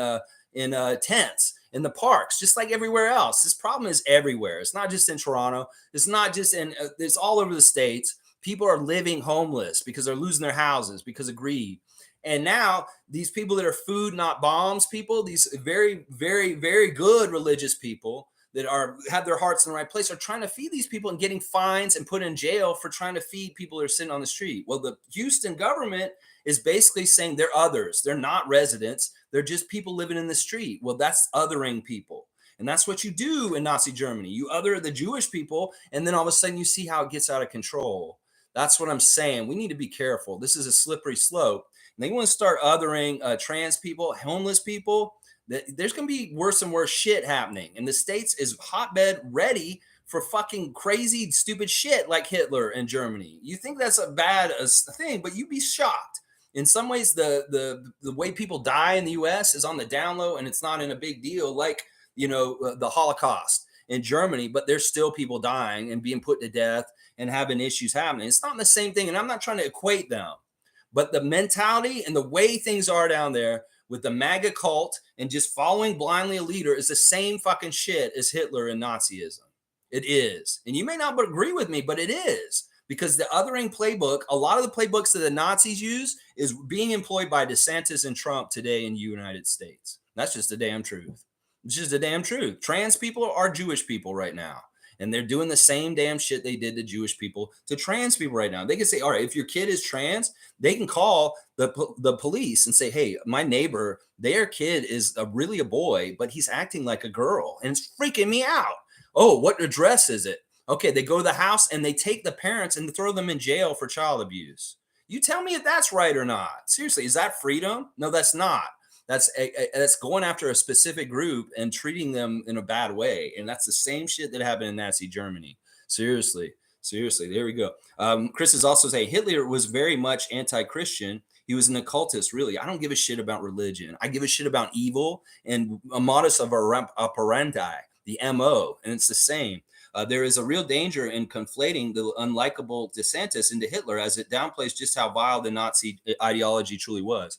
tents in the parks, just like everywhere else. This problem is everywhere. It's not just in Toronto. It's not just in, it's all over the States. People are living homeless because they're losing their houses because of greed. And now these people that are food, not bombs people, these very, very, very good religious people that have their hearts in the right place are trying to feed these people and getting fines and put in jail for trying to feed people that are sitting on the street. Well, the Houston government is basically saying they're others. They're not residents. They're just people living in the street. Well, that's othering people. And that's what you do in Nazi Germany. You other the Jewish people, and then all of a sudden you see how it gets out of control. That's what I'm saying. We need to be careful. This is a slippery slope. And they want to start othering trans people, homeless people. There's going to be worse and worse shit happening. And the States is hotbed ready for fucking crazy, stupid shit like Hitler in Germany. You think that's a bad thing, but you'd be shocked. In some ways, the way people die in the U.S. is on the down low, and it's not in a big deal like, the Holocaust in Germany, but there's still people dying and being put to death and having issues happening. It's not the same thing, and I'm not trying to equate them, but the mentality and the way things are down there with the MAGA cult and just following blindly a leader is the same fucking shit as Hitler and Nazism. It is. And you may not agree with me, but it is. Because the othering playbook, a lot of the playbooks that the Nazis use is being employed by DeSantis and Trump today in the United States. That's just the damn truth. It's just the damn truth. Trans people are Jewish people right now. And they're doing the same damn shit they did to Jewish people to trans people right now. They can say, all right, if your kid is trans, they can call the police and say, hey, my neighbor, their kid is really a boy, but he's acting like a girl. And it's freaking me out. Oh, what address is it? Okay, they go to the house and they take the parents and throw them in jail for child abuse. You tell me if that's right or not. Seriously, is that freedom? No, that's not. That's going after a specific group and treating them in a bad way. And that's the same shit that happened in Nazi Germany. Seriously. There we go. Chris is also saying Hitler was very much anti-Christian. He was an occultist, really. I don't give a shit about religion. I give a shit about evil and a modus operandi, the MO, and it's the same. There is a real danger in conflating the unlikable DeSantis into Hitler as it downplays just how vile the Nazi ideology truly was.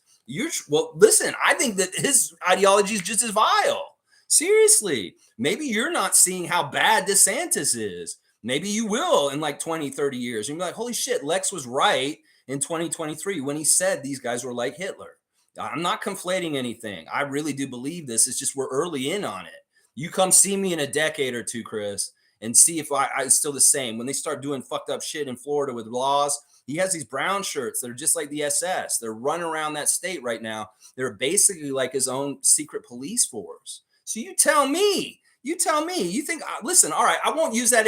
Listen, I think that his ideology is just as vile. Seriously, maybe you're not seeing how bad DeSantis is. Maybe you will in like 20, 30 years. You'll be like, holy shit, Lex was right in 2023 when he said these guys were like Hitler. I'm not conflating anything. I really do believe this. It's just we're early in on it. You come see me in a decade or two, Chris, and see if it's still the same. When they start doing fucked up shit in Florida with laws, he has these brown shirts that are just like the SS. They're running around that state right now. They're basically like his own secret police force. So you tell me, you think, listen, all right, I won't use that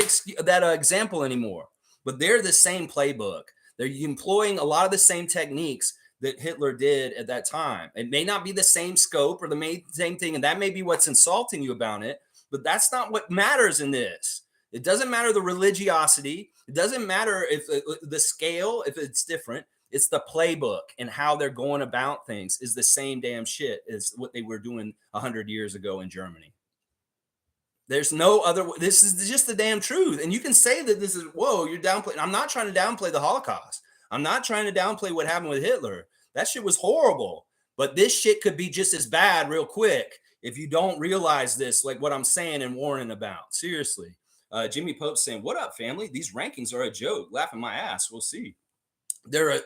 example anymore, but they're the same playbook. They're employing a lot of the same techniques that Hitler did at that time. It may not be the same scope or the same thing, and that may be what's insulting you about it, but that's not what matters in this. It doesn't matter the religiosity. It doesn't matter if the scale, if it's different. It's the playbook and how they're going about things is the same damn shit as what they were doing 100 years ago in Germany. There's no other. This is just the damn truth. And you can say that this is, whoa, you're downplaying. I'm not trying to downplay the Holocaust. I'm not trying to downplay what happened with Hitler. That shit was horrible. But this shit could be just as bad real quick if you don't realize this, like what I'm saying and warning about. Seriously. Jimmy Pope saying, "What up, family? These rankings are a joke. Laughing my ass. We'll see." They're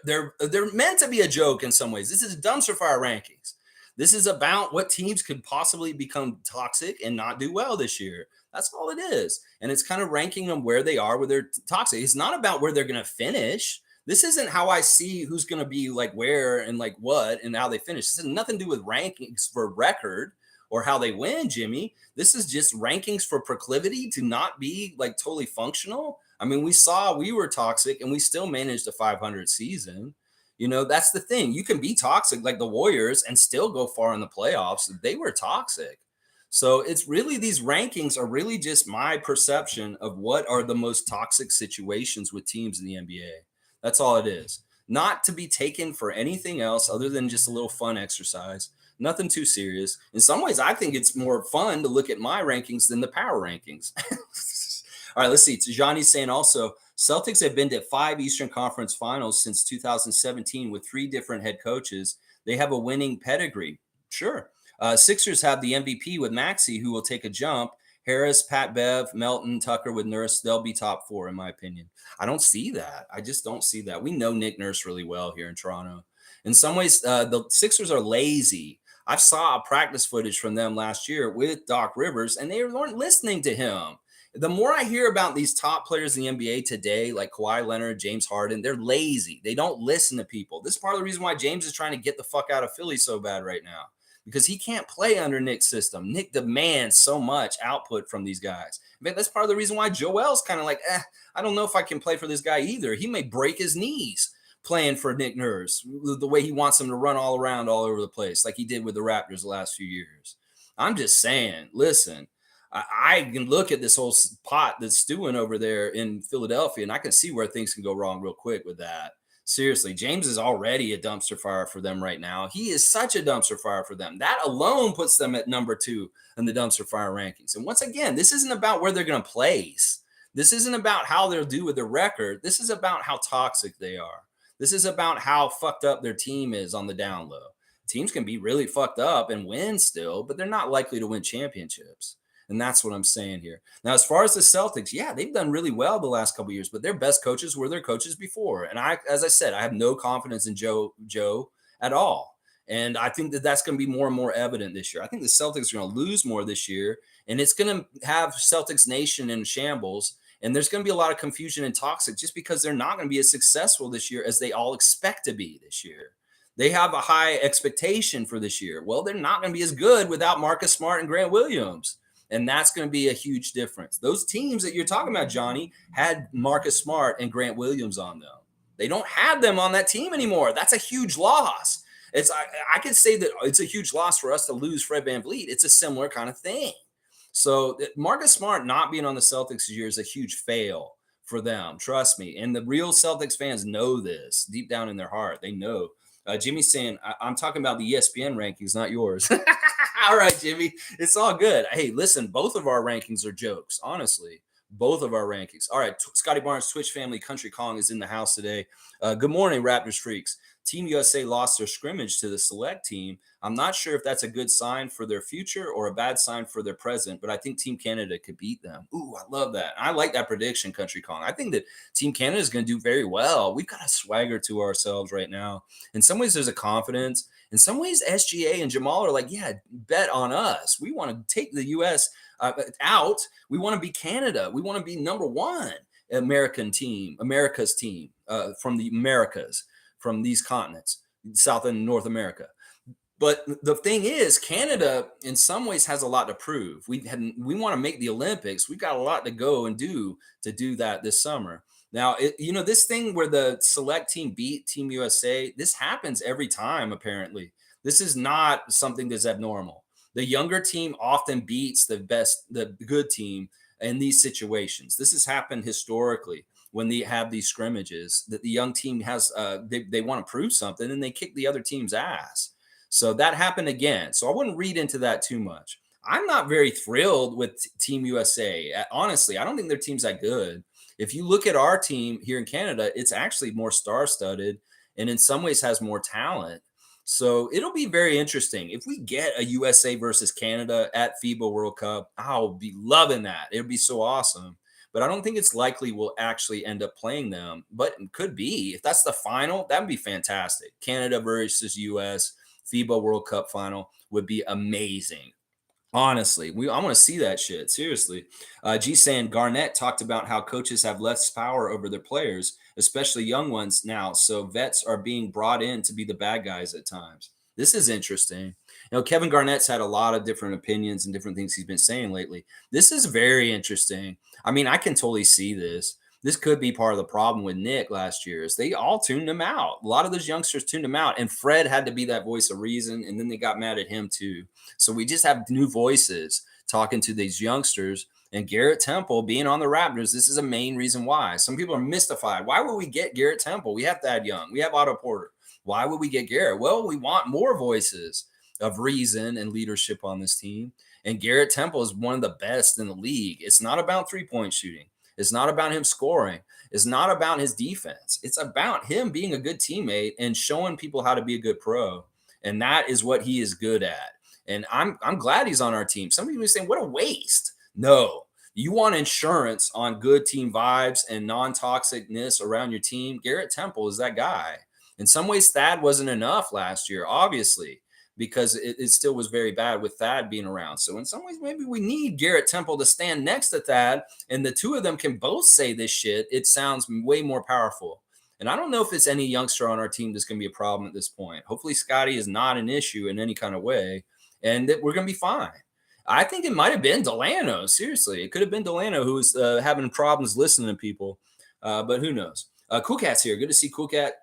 meant to be a joke in some ways. This is dumpster fire rankings. This is about what teams could possibly become toxic and not do well this year. That's all it is. And it's kind of ranking them where they are, where they're toxic. It's not about where they're going to finish. This isn't how I see who's going to be like where and like what and how they finish. This has nothing to do with rankings for record or how they win, Jimmy. This is just rankings for proclivity to not be like totally functional. I mean, we were toxic and we still managed a 500 season. You know, that's the thing. You can be toxic like the Warriors and still go far in the playoffs. They were toxic. So it's really, these rankings are really just my perception of what are the most toxic situations with teams in the NBA. That's all it is. Not to be taken for anything else other than just a little fun exercise. Nothing too serious. In some ways, I think it's more fun to look at my rankings than the power rankings. All right, let's see. Johnny's saying also, Celtics have been to 5 Eastern Conference Finals since 2017 with 3 different head coaches. They have a winning pedigree. Sure. Sixers have the MVP with Maxey, who will take a jump. Harris, Pat Bev, Melton, Tucker with Nurse. They'll be top 4, in my opinion. I don't see that. I just don't see that. We know Nick Nurse really well here in Toronto. In some ways, the Sixers are lazy. I saw practice footage from them last year with Doc Rivers, and they weren't listening to him. The more I hear about these top players in the NBA today, like Kawhi Leonard, James Harden, they're lazy. They don't listen to people. This is part of the reason why James is trying to get the fuck out of Philly so bad right now, because he can't play under Nick's system. Nick demands so much output from these guys. I mean, that's part of the reason why Joel's kind of like, I don't know if I can play for this guy either. He may break his knees playing for Nick Nurse, the way he wants him to run all around all over the place, like he did with the Raptors the last few years. I'm just saying, listen, I can look at this whole pot that's stewing over there in Philadelphia, and I can see where things can go wrong real quick with that. Seriously, James is already a dumpster fire for them right now. He is such a dumpster fire for them. That alone puts them at number 2 in the dumpster fire rankings. And once again, this isn't about where they're going to place. This isn't about how they'll do with their record. This is about how toxic they are. This is about how fucked up their team is on the down low. Teams can be really fucked up and win still, but they're not likely to win championships. And that's what I'm saying here. Now, as far as the Celtics, yeah, they've done really well the last couple of years, but their best coaches were their coaches before. And as I said, I have no confidence in Joe at all. And I think that that's going to be more and more evident this year. I think the Celtics are going to lose more this year, and it's going to have Celtics Nation in shambles. And there's going to be a lot of confusion and toxic just because they're not going to be as successful this year as they all expect to be this year. They have a high expectation for this year. Well, they're not going to be as good without Marcus Smart and Grant Williams. And that's going to be a huge difference. Those teams that you're talking about, Johnny, had Marcus Smart and Grant Williams on them. They don't have them on that team anymore. That's a huge loss. I could say that it's a huge loss for us to lose Fred VanVleet. It's a similar kind of thing. So Marcus Smart not being on the Celtics this year is a huge fail for them. Trust me. And the real Celtics fans know this deep down in their heart. They know. Jimmy's saying, I'm talking about the ESPN rankings, not yours. All right, Jimmy. It's all good. Hey, listen, both of our rankings are jokes, honestly. Both of our rankings. All right, Scotty Barnes, Twitch family, Country Kong is in the house today. Good morning, Raptors freaks. Team USA lost their scrimmage to the select team. I'm not sure if that's a good sign for their future or a bad sign for their present, but I think Team Canada could beat them. Ooh, I love that. I like that prediction, Country Kong. I think that Team Canada is going to do very well. We've got a swagger to ourselves right now. In some ways, there's a confidence. In some ways, SGA and Jamal are like, yeah, bet on us. We want to take the U.S. Out. We want to be Canada. We want to be number 1 America's team from the Americas, from these continents, South and North America. But the thing is, Canada, in some ways, has a lot to prove. We want to make the Olympics. We've got a lot to go and do that this summer. Now, this thing where the select team beat Team USA, this happens every time, apparently. This is not something that's abnormal. The younger team often beats the good team in these situations. This has happened historically when they have these scrimmages that the young team has, they want to prove something and they kick the other team's ass. So that happened again. So I wouldn't read into that too much. I'm not very thrilled with Team USA. Honestly, I don't think their team's that good. If you look at our team here in Canada, it's actually more star-studded and in some ways has more talent. So it'll be very interesting. If we get a USA versus Canada at FIBA World Cup, I'll be loving that. It'd be so awesome. But I don't think it's likely we'll actually end up playing them. But it could be. If that's the final, that would be fantastic. Canada versus US FIBA World Cup final would be amazing. Honestly, I want to see that shit. Seriously. G saying Garnett talked about how coaches have less power over their players, especially young ones now. So vets are being brought in to be the bad guys at times. This is interesting. Kevin Garnett's had a lot of different opinions and different things he's been saying lately. This is very interesting. I mean, I can totally see this. This could be part of the problem with Nick last year is they all tuned him out. A lot of those youngsters tuned him out, and Fred had to be that voice of reason, and then they got mad at him too. So we just have new voices talking to these youngsters. And Garrett Temple being on the Raptors, this is a main reason why. Some people are mystified. Why would we get Garrett Temple? We have Thad Young. We have Otto Porter. Why would we get Garrett? Well, we want more voices of reason and leadership on this team. And Garrett Temple is one of the best in the league. It's not about three-point shooting. It's not about him scoring. It's not about his defense. It's about him being a good teammate and showing people how to be a good pro. And that is what he is good at. And I'm glad he's on our team. Some people are saying, what a waste. No, you want insurance on good team vibes and non-toxicness around your team. Garrett Temple is that guy. In some ways, Thad wasn't enough last year, obviously, because it still was very bad with Thad being around. So in some ways, maybe we need Garrett Temple to stand next to Thad, and the two of them can both say this shit. It sounds way more powerful. And I don't know if it's any youngster on our team that's going to be a problem at this point. Hopefully, Scotty is not an issue in any kind of way, and that we're going to be fine. I think it might have been Delano. Seriously, it could have been Delano who was having problems listening to people, but who knows? Cool Cat's here. Good to see Cool Cat.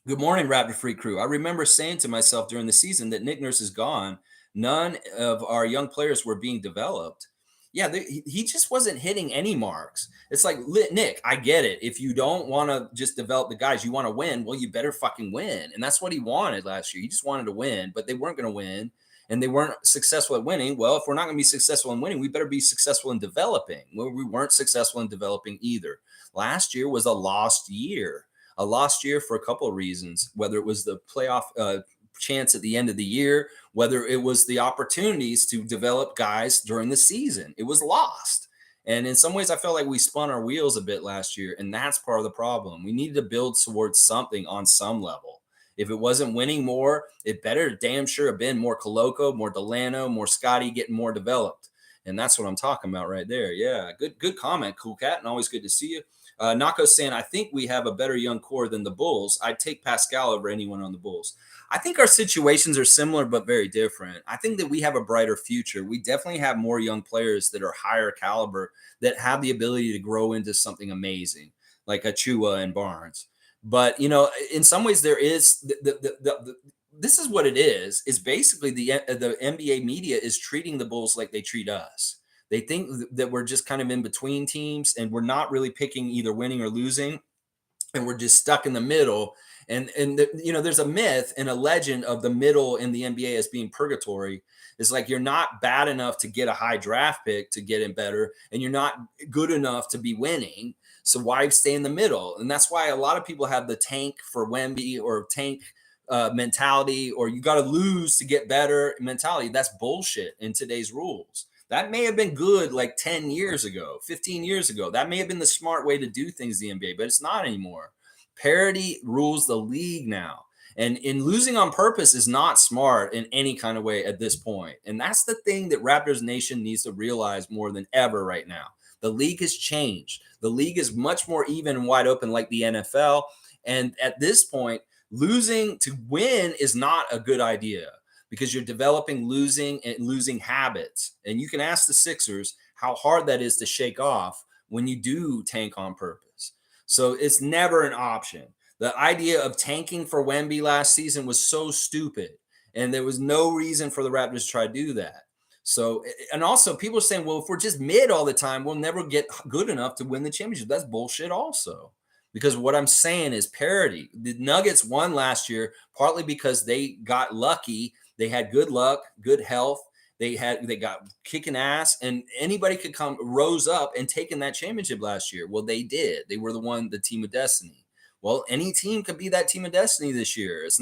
Good morning, Raptor Freak crew. I remember saying to myself during the season that Nick Nurse is gone. None of our young players were being developed. Yeah, he just wasn't hitting any marks. It's like, Nick, I get it. If you don't want to just develop the guys, you want to win, well, you better fucking win. And that's what he wanted last year. He just wanted to win, but they weren't going to win. And they weren't successful at winning. Well, if we're not going to be successful in winning, we better be successful in developing. Well, we weren't successful in developing either. Last year was a lost year for a couple of reasons, whether it was the playoff chance at the end of the year, whether it was the opportunities to develop guys during the season. It was lost. And in some ways, I felt like we spun our wheels a bit last year. And that's part of the problem. We needed to build towards something on some level. If it wasn't winning more, it better damn sure have been more Coloco, more Delano, more Scotty getting more developed. And that's what I'm talking about right there. Yeah, good comment, Cool Cat, and always good to see you. Nako saying, I think we have a better young core than the Bulls. I'd take Pascal over anyone on the Bulls. I think our situations are similar but very different. I think that we have a brighter future. We definitely have more young players that are higher caliber that have the ability to grow into something amazing, like Achua and Barnes. But, in some ways there is this is what it is basically the NBA media is treating the Bulls like they treat us. They think that we're just kind of in between teams and we're not really picking either winning or losing. And we're just stuck in the middle. And there's a myth and a legend of the middle in the NBA as being purgatory. It's like you're not bad enough to get a high draft pick to get in better, and you're not good enough to be winning. So why stay in the middle? And that's why a lot of people have the tank for Wemby or tank mentality, or you got to lose to get better mentality. That's bullshit in today's rules. That may have been good like 10 years ago, 15 years ago. That may have been the smart way to do things in the NBA, but it's not anymore. Parity rules the league now. And in losing on purpose is not smart in any kind of way at this point. And that's the thing that Raptors Nation needs to realize more than ever right now. The league has changed. The league is much more even and wide open like the NFL. And at this point, losing to win is not a good idea, because you're developing losing habits. And you can ask the Sixers how hard that is to shake off when you do tank on purpose. So it's never an option. The idea of tanking for Wemby last season was so stupid, and there was no reason for the Raptors to try to do that. So, and also people are saying, well, if we're just mid all the time, we'll never get good enough to win the championship. That's bullshit, also. Because what I'm saying is parity. The Nuggets won last year partly because they got lucky. They had good luck, good health. They got kicking ass, and anybody could come rose up and taken that championship last year. Well, they did. They were the team of destiny. Well, any team could be that team of destiny this year. It's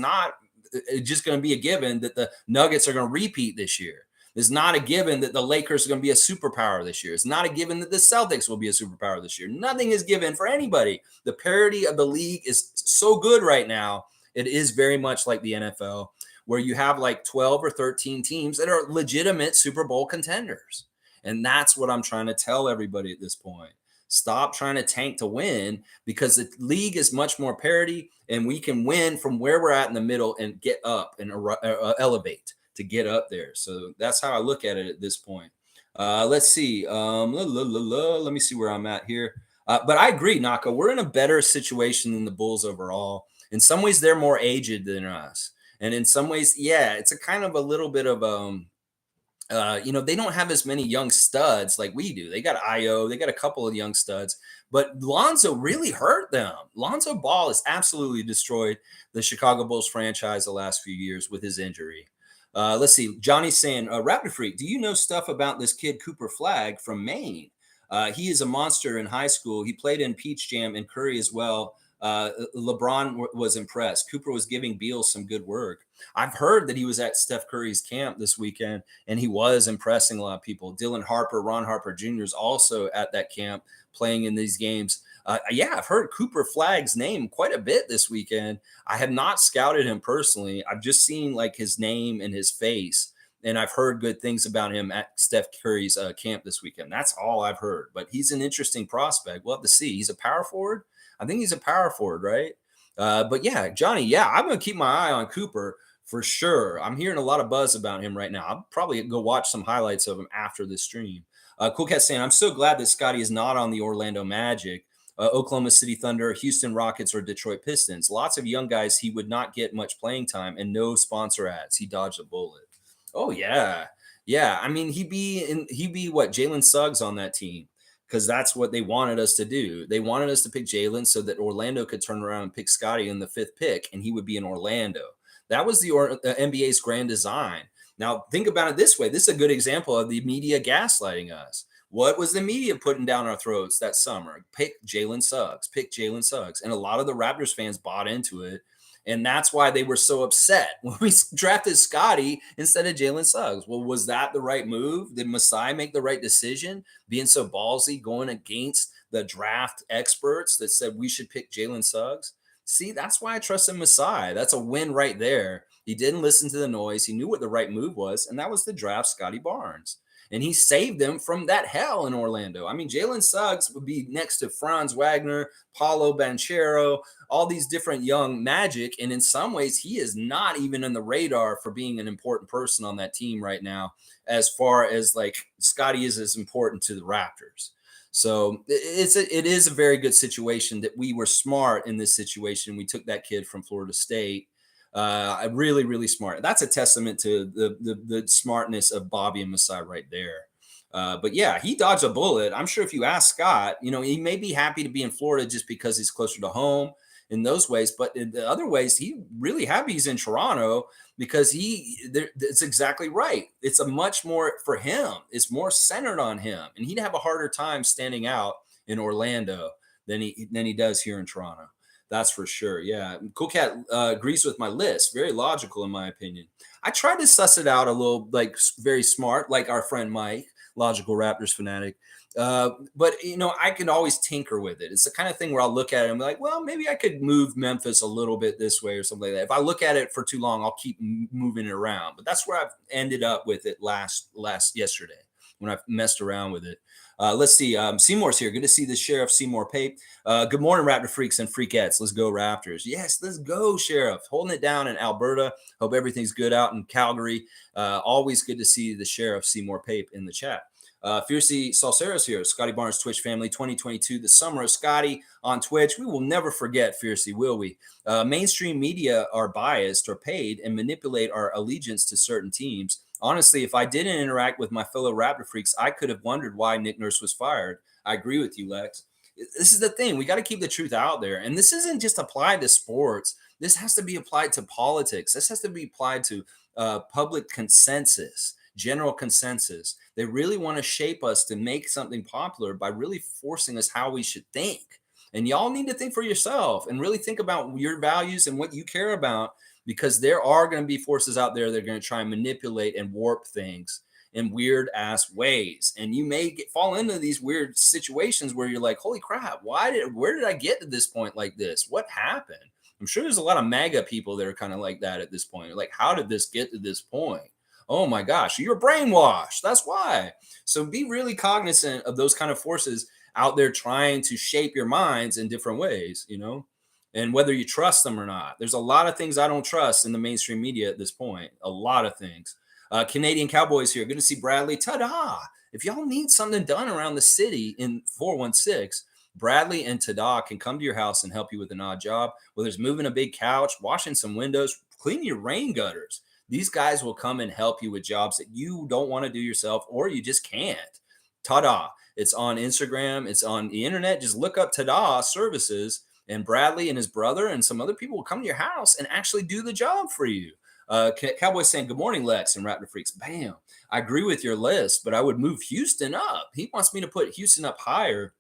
just going to be a given that the Nuggets are going to repeat this year. It's not a given that the Lakers are going to be a superpower this year. It's not a given that the Celtics will be a superpower this year. Nothing is given for anybody. The parity of the league is so good right now. It is very much like the NFL, where you have like 12 or 13 teams that are legitimate Super Bowl contenders. And that's what I'm trying to tell everybody at this point. Stop trying to tank to win, because the league is much more parity, and we can win from where we're at in the middle and get up and elevate to get up there. So that's how I look at it at this point. Let's see. Let me see where I'm at here. But I agree, Naka. We're in a better situation than the Bulls overall. In some ways, they're more aged than us. And in some ways, yeah, it's a kind of a little bit of they don't have as many young studs like we do. They got Io, they got a couple of young studs, but Lonzo really hurt them. Lonzo Ball has absolutely destroyed the Chicago Bulls franchise the last few years with his injury. Let's see. Johnny's saying, Rapid Freak, do you know stuff about this kid Cooper Flagg from Maine? He is a monster in high school. He played in Peach Jam and Curry as well. LeBron was impressed. Cooper was giving Beal some good work. I've heard that he was at Steph Curry's camp this weekend, and he was impressing a lot of people. Dylan Harper, Ron Harper Jr. is also at that camp playing in these games. Yeah, I've heard Cooper Flagg's name quite a bit this weekend. I have not scouted him personally. I've just seen like his name and his face, and I've heard good things about him at Steph Curry's camp this weekend. That's all I've heard, but he's an interesting prospect. We'll have to see. He's a power forward. I think he's a power forward, right? But yeah, Johnny, yeah, I'm going to keep my eye on Cooper for sure. I'm hearing a lot of buzz about him right now. I'll probably go watch some highlights of him after this stream. Cool Cat saying, I'm so glad that Scotty is not on the Orlando Magic, Oklahoma City Thunder, Houston Rockets, or Detroit Pistons. Lots of young guys, he would not get much playing time and no sponsor ads. He dodged a bullet. Oh, yeah. Yeah. I mean, he'd be what, Jalen Suggs on that team, because that's what they wanted us to do. They wanted us to pick Jalen so that Orlando could turn around and pick Scotty in the 5th pick, and he would be in Orlando. That was the NBA's grand design. Now, think about it this way. This is a good example of the media gaslighting us. What was the media putting down our throats that summer? Pick Jalen Suggs, pick Jalen Suggs. And a lot of the Raptors fans bought into it. And that's why they were so upset when we drafted Scotty instead of Jalen Suggs. Well, was that the right move? Did Masai make the right decision, being so ballsy, going against the draft experts that said we should pick Jalen Suggs? See, that's why I trusted Masai. That's a win right there. He didn't listen to the noise. He knew what the right move was, and that was to draft Scotty Barnes. And he saved them from that hell in Orlando. I mean, Jalen Suggs would be next to Franz Wagner, Paulo Banchero, all these different young Magic. And in some ways, he is not even in the radar for being an important person on that team right now, as far as like Scotty is as important to the Raptors. So it is a very good situation that we were smart in this situation. We took that kid from Florida State. Really, really smart. That's a testament to the smartness of Bobby and Masai right there. But yeah, he dodged a bullet. I'm sure if you ask Scott, he may be happy to be in Florida just because he's closer to home in those ways. But in the other ways, he really happy he's in Toronto because it's exactly right. It's a much more for him. It's more centered on him, and he'd have a harder time standing out in Orlando than he does here in Toronto. That's for sure. Yeah. Cool Cat agrees with my list. Very logical, in my opinion. I tried to suss it out a little, like very smart, like our friend Mike, logical Raptors fanatic. But, I can always tinker with it. It's the kind of thing where I'll look at it and be like, well, maybe I could move Memphis a little bit this way or something like that. If I look at it for too long, I'll keep moving it around. But that's where I've ended up with it yesterday when I've messed around with it. Let's see. Seymour's here. Good to see the Sheriff Seymour Pape. Good morning, Raptor freaks and freakettes. Let's go Raptors. Yes, let's go, Sheriff. Holding it down in Alberta. Hope everything's good out in Calgary. Always good to see the Sheriff Seymour Pape in the chat. Fiercey Salceros here, Scotty Barnes Twitch family 2022, the summer of Scotty on Twitch. We will never forget, Fiercey, will we? Mainstream media are biased or paid and manipulate our allegiance to certain teams. Honestly, if I didn't interact with my fellow Raptor freaks, I could have wondered why Nick Nurse was fired. I agree with you, Lex. This is the thing. We got to keep the truth out there. And this isn't just applied to sports. This has to be applied to politics. This has to be applied to public consensus, general consensus. They really want to shape us to make something popular by really forcing us how we should think. And y'all need to think for yourself and really think about your values and what you care about, because there are going to be forces out there that are going to try and manipulate and warp things in weird ass ways. And you may fall into these weird situations where you're like, holy crap, where did I get to this point like this? What happened? I'm sure there's a lot of MAGA people that are kind of like that at this point. Like, how did this get to this point? Oh my gosh, you're brainwashed. That's why. So be really cognizant of those kind of forces out there trying to shape your minds in different ways, and whether you trust them or not. There's a lot of things I don't trust in the mainstream media at this point. A lot of things. Canadian Cowboys here. Good to see Bradley. Ta-da! If y'all need something done around the city in 416, Bradley and Tada can come to your house and help you with an odd job, whether it's moving a big couch, washing some windows, cleaning your rain gutters. These guys will come and help you with jobs that you don't want to do yourself or you just can't. Tada. It's on Instagram. It's on the internet. Just look up Tada Services, and Bradley and his brother and some other people will come to your house and actually do the job for you. Cowboys saying, good morning, Lex and Raptor Freaks. Bam. I agree with your list, but I would move Houston up. He wants me to put Houston up higher.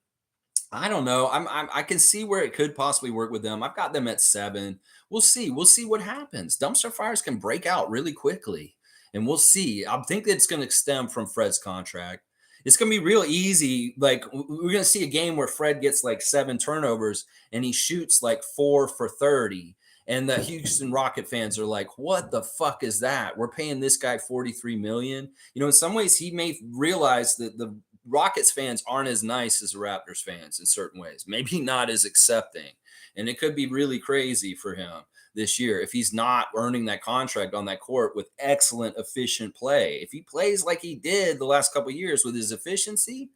I don't know. I can see where it could possibly work with them. I've got them at 7. We'll see. We'll see what happens. Dumpster fires can break out really quickly, and we'll see. I think it's going to stem from Fred's contract. It's going to be real easy. Like, we're going to see a game where Fred gets like 7 turnovers and he shoots like 4 for 30. And the Houston Rocket fans are like, what the fuck is that? We're paying this guy $43 million. In some ways, he may realize that the Rockets fans aren't as nice as the Raptors fans in certain ways, maybe not as accepting. And it could be really crazy for him this year if he's not earning that contract on that court with excellent, efficient play. If he plays like he did the last couple of years with his efficiency,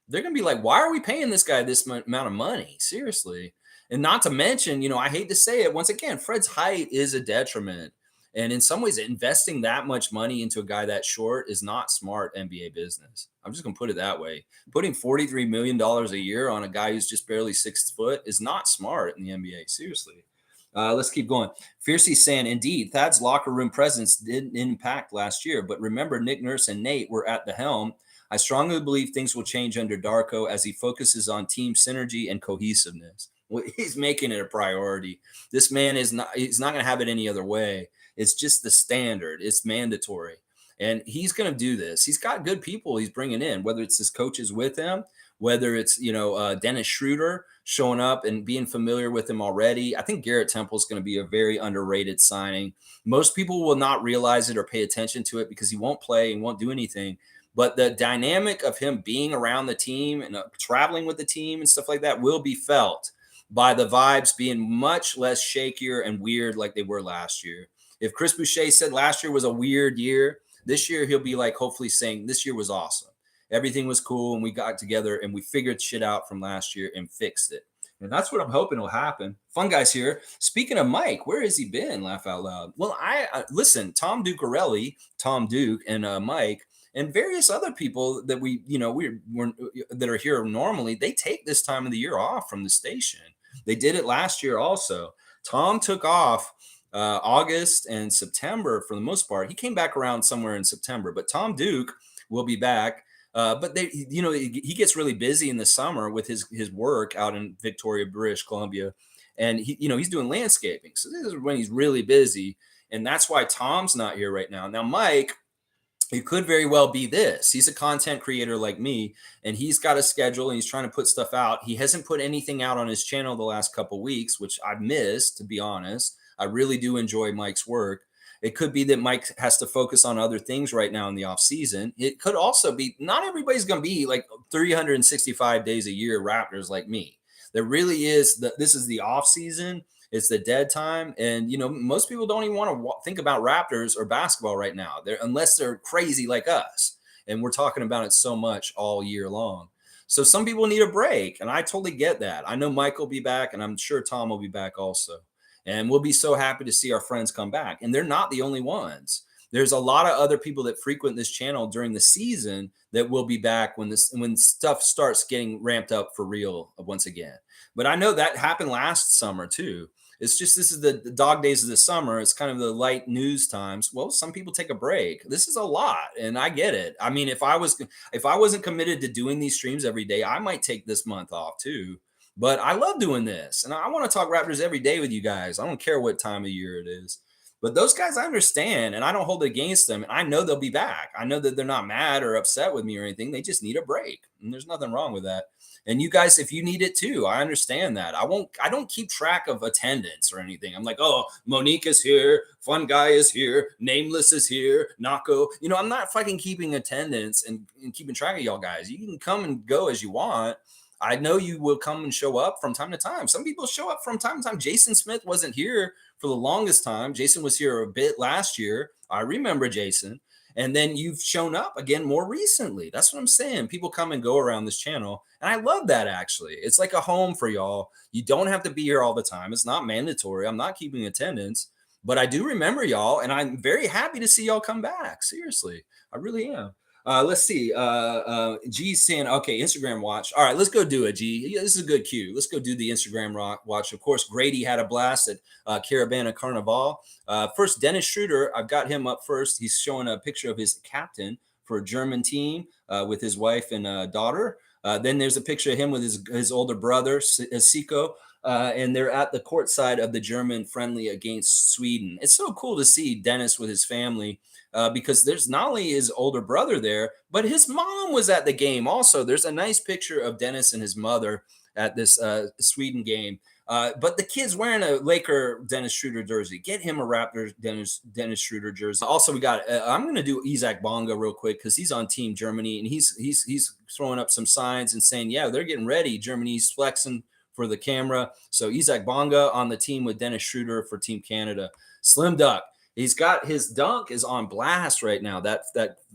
they're going to be like, why are we paying this guy this amount of money? Seriously. And not to mention, I hate to say it, once again, Fred's height is a detriment. And in some ways, investing that much money into a guy that short is not smart NBA business. I'm just going to put it that way. Putting $43 million a year on a guy who's just barely 6 foot is not smart in the NBA. Seriously. Let's keep going. Fiercey saying, indeed, Thad's locker room presence didn't impact last year. But remember, Nick Nurse and Nate were at the helm. I strongly believe things will change under Darko as he focuses on team synergy and cohesiveness. Well, he's making it a priority. This man he's not going to have it any other way. It's just the standard. It's mandatory. And he's going to do this. He's got good people he's bringing in, whether it's his coaches with him, whether it's, Dennis Schroeder showing up and being familiar with him already. I think Garrett Temple is going to be a very underrated signing. Most people will not realize it or pay attention to it because he won't play and won't do anything. But the dynamic of him being around the team and traveling with the team and stuff like that will be felt by the vibes being much less shakier and weird like they were last year. If Chris Boucher said last year was a weird year, this year he'll be like hopefully saying this year was awesome. Everything was cool and we got together and we figured shit out from last year and fixed it. And that's what I'm hoping will happen. Fun guys here. Speaking of Mike, where has he been? Laugh out loud. Well, I listen, Tom Ducarelli, Tom Duke, and Mike, and various other people that we're that are here normally, they take this time of the year off from the station. They did it last year also. Tom took off August and September for the most part. He came back around somewhere in September, but Tom Duke will be back. But he gets really busy in the summer with his work out in Victoria, British Columbia, and he's doing landscaping. So this is when he's really busy, and that's why Tom's not here right now. Now, Mike, it could very well be this. He's a content creator like me, and he's got a schedule and he's trying to put stuff out. He hasn't put anything out on his channel the last couple of weeks, which I've missed, to be honest. I really do enjoy Mike's work. It could be that Mike has to focus on other things right now in the off season. It could also be not everybody's going to be like 365 days a year Raptors like me. There really is. This is the off season. It's the dead time. And, most people don't even want to think about Raptors or basketball right now unless they're crazy like us. and we're talking about it so much all year long. So some people need a break, and I totally get that. I know Mike will be back, and I'm sure Tom will be back also. And we'll be so happy to see our friends come back. And they're not the only ones. There's a lot of other people that frequent this channel during the season that will be back when stuff starts getting ramped up for real once again. But I know that happened last summer too. It's just this is the dog days of the summer. It's kind of the light news times. Well, some people take a break. This is a lot, and I get it. I mean, if I wasn't committed to doing these streams every day, I might take this month off too. But I love doing this, and I want to talk Raptors every day with you guys. I don't care what time of year it is. But those guys, I understand, and I don't hold it against them. And I know they'll be back. I know that they're not mad or upset with me or anything. They just need a break, and there's nothing wrong with that. And you guys, if you need it too, I understand that. I don't keep track of attendance or anything. I'm like, oh, Monique is here, Fun Guy is here, Nameless is here, Nako. I'm not fucking keeping attendance and keeping track of y'all guys. You can come and go as you want. I know you will come and show up from time to time. Some people show up from time to time. Jason Smith wasn't here for the longest time. Jason was here a bit last year. I remember Jason. And then you've shown up again more recently. That's what I'm saying. People come and go around this channel. And I love that actually. It's like a home for y'all. You don't have to be here all the time. It's not mandatory. I'm not keeping attendance, but I do remember y'all. And I'm very happy to see y'all come back. Seriously. I really am. Let's see. G's saying, okay, Instagram watch. All right, let's go do it, G. Yeah, this is a good cue. Let's go do the Instagram watch. Of course, Grady had a blast at Caravana Carnival. First, Dennis Schroeder. I've got him up first. He's showing a picture of his captain for a German team with his wife and daughter. Then there's a picture of him with his older brother, Siko. And they're at the court side of the German friendly against Sweden. It's so cool to see Dennis with his family because there's not only his older brother there, but his mom was at the game also. There's a nice picture of Dennis and his mother at this Sweden game. But the kid's wearing a Laker Dennis Schroeder jersey. Get him a Raptors Dennis Schroeder jersey. Also, we got. I'm going to do Isaac Bonga real quick because he's on Team Germany and he's throwing up some signs and saying, yeah, they're getting ready. Germany's flexing for the camera. So Isaac Bonga on the team with Dennis Schroeder for Team Canada. Slim Duck. He's got his dunk is on blast right now. That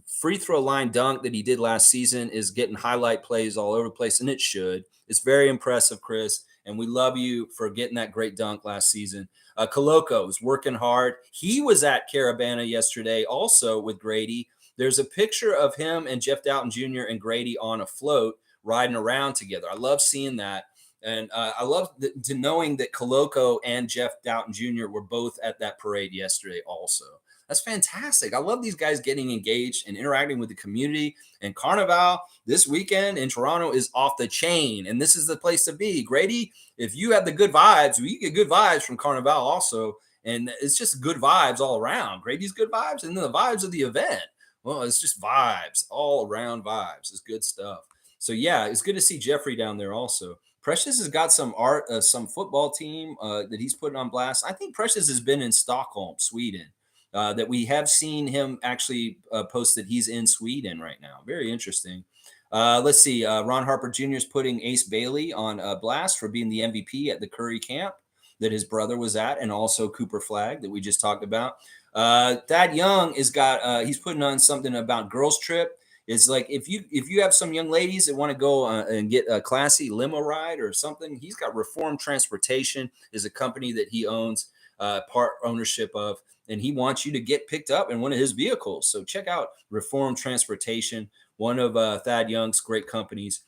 free throw line dunk that he did last season is getting highlight plays all over the place, and it should. It's very impressive, Chris, and we love you for getting that great dunk last season. Koloko is working hard. He was at Caravana yesterday also with Grady. There's a picture of him and Jeff Doughton Jr. and Grady on a float riding around together. I love seeing that. And I love to knowing that Koloko and Jeff Doughton Jr. were both at that parade yesterday also. That's fantastic. I love these guys getting engaged and interacting with the community. And Carnival this weekend in Toronto is off the chain. And this is the place to be. Grady, if you have the good vibes, you get good vibes from Carnival also. And it's just good vibes all around. Grady's good vibes. And then the vibes of the event. Well, it's just vibes, all around vibes. It's good stuff. So, yeah, it's good to see Jeffrey down there also. Precious has got some some football team that he's putting on blast. I think Precious has been in Stockholm, Sweden. That we have seen him actually post that he's in Sweden right now. Very interesting. Let's see. Ron Harper Jr. is putting Ace Bailey on blast for being the MVP at the Curry camp that his brother was at, and also Cooper Flagg that we just talked about. Thad Young is got. He's putting on something about girls trip. It's like if you have some young ladies that want to go and get a classy limo ride or something, he's got Reform Transportation is a company that he owns part ownership of, and he wants you to get picked up in one of his vehicles. So check out Reform Transportation, one of Thad Young's great companies.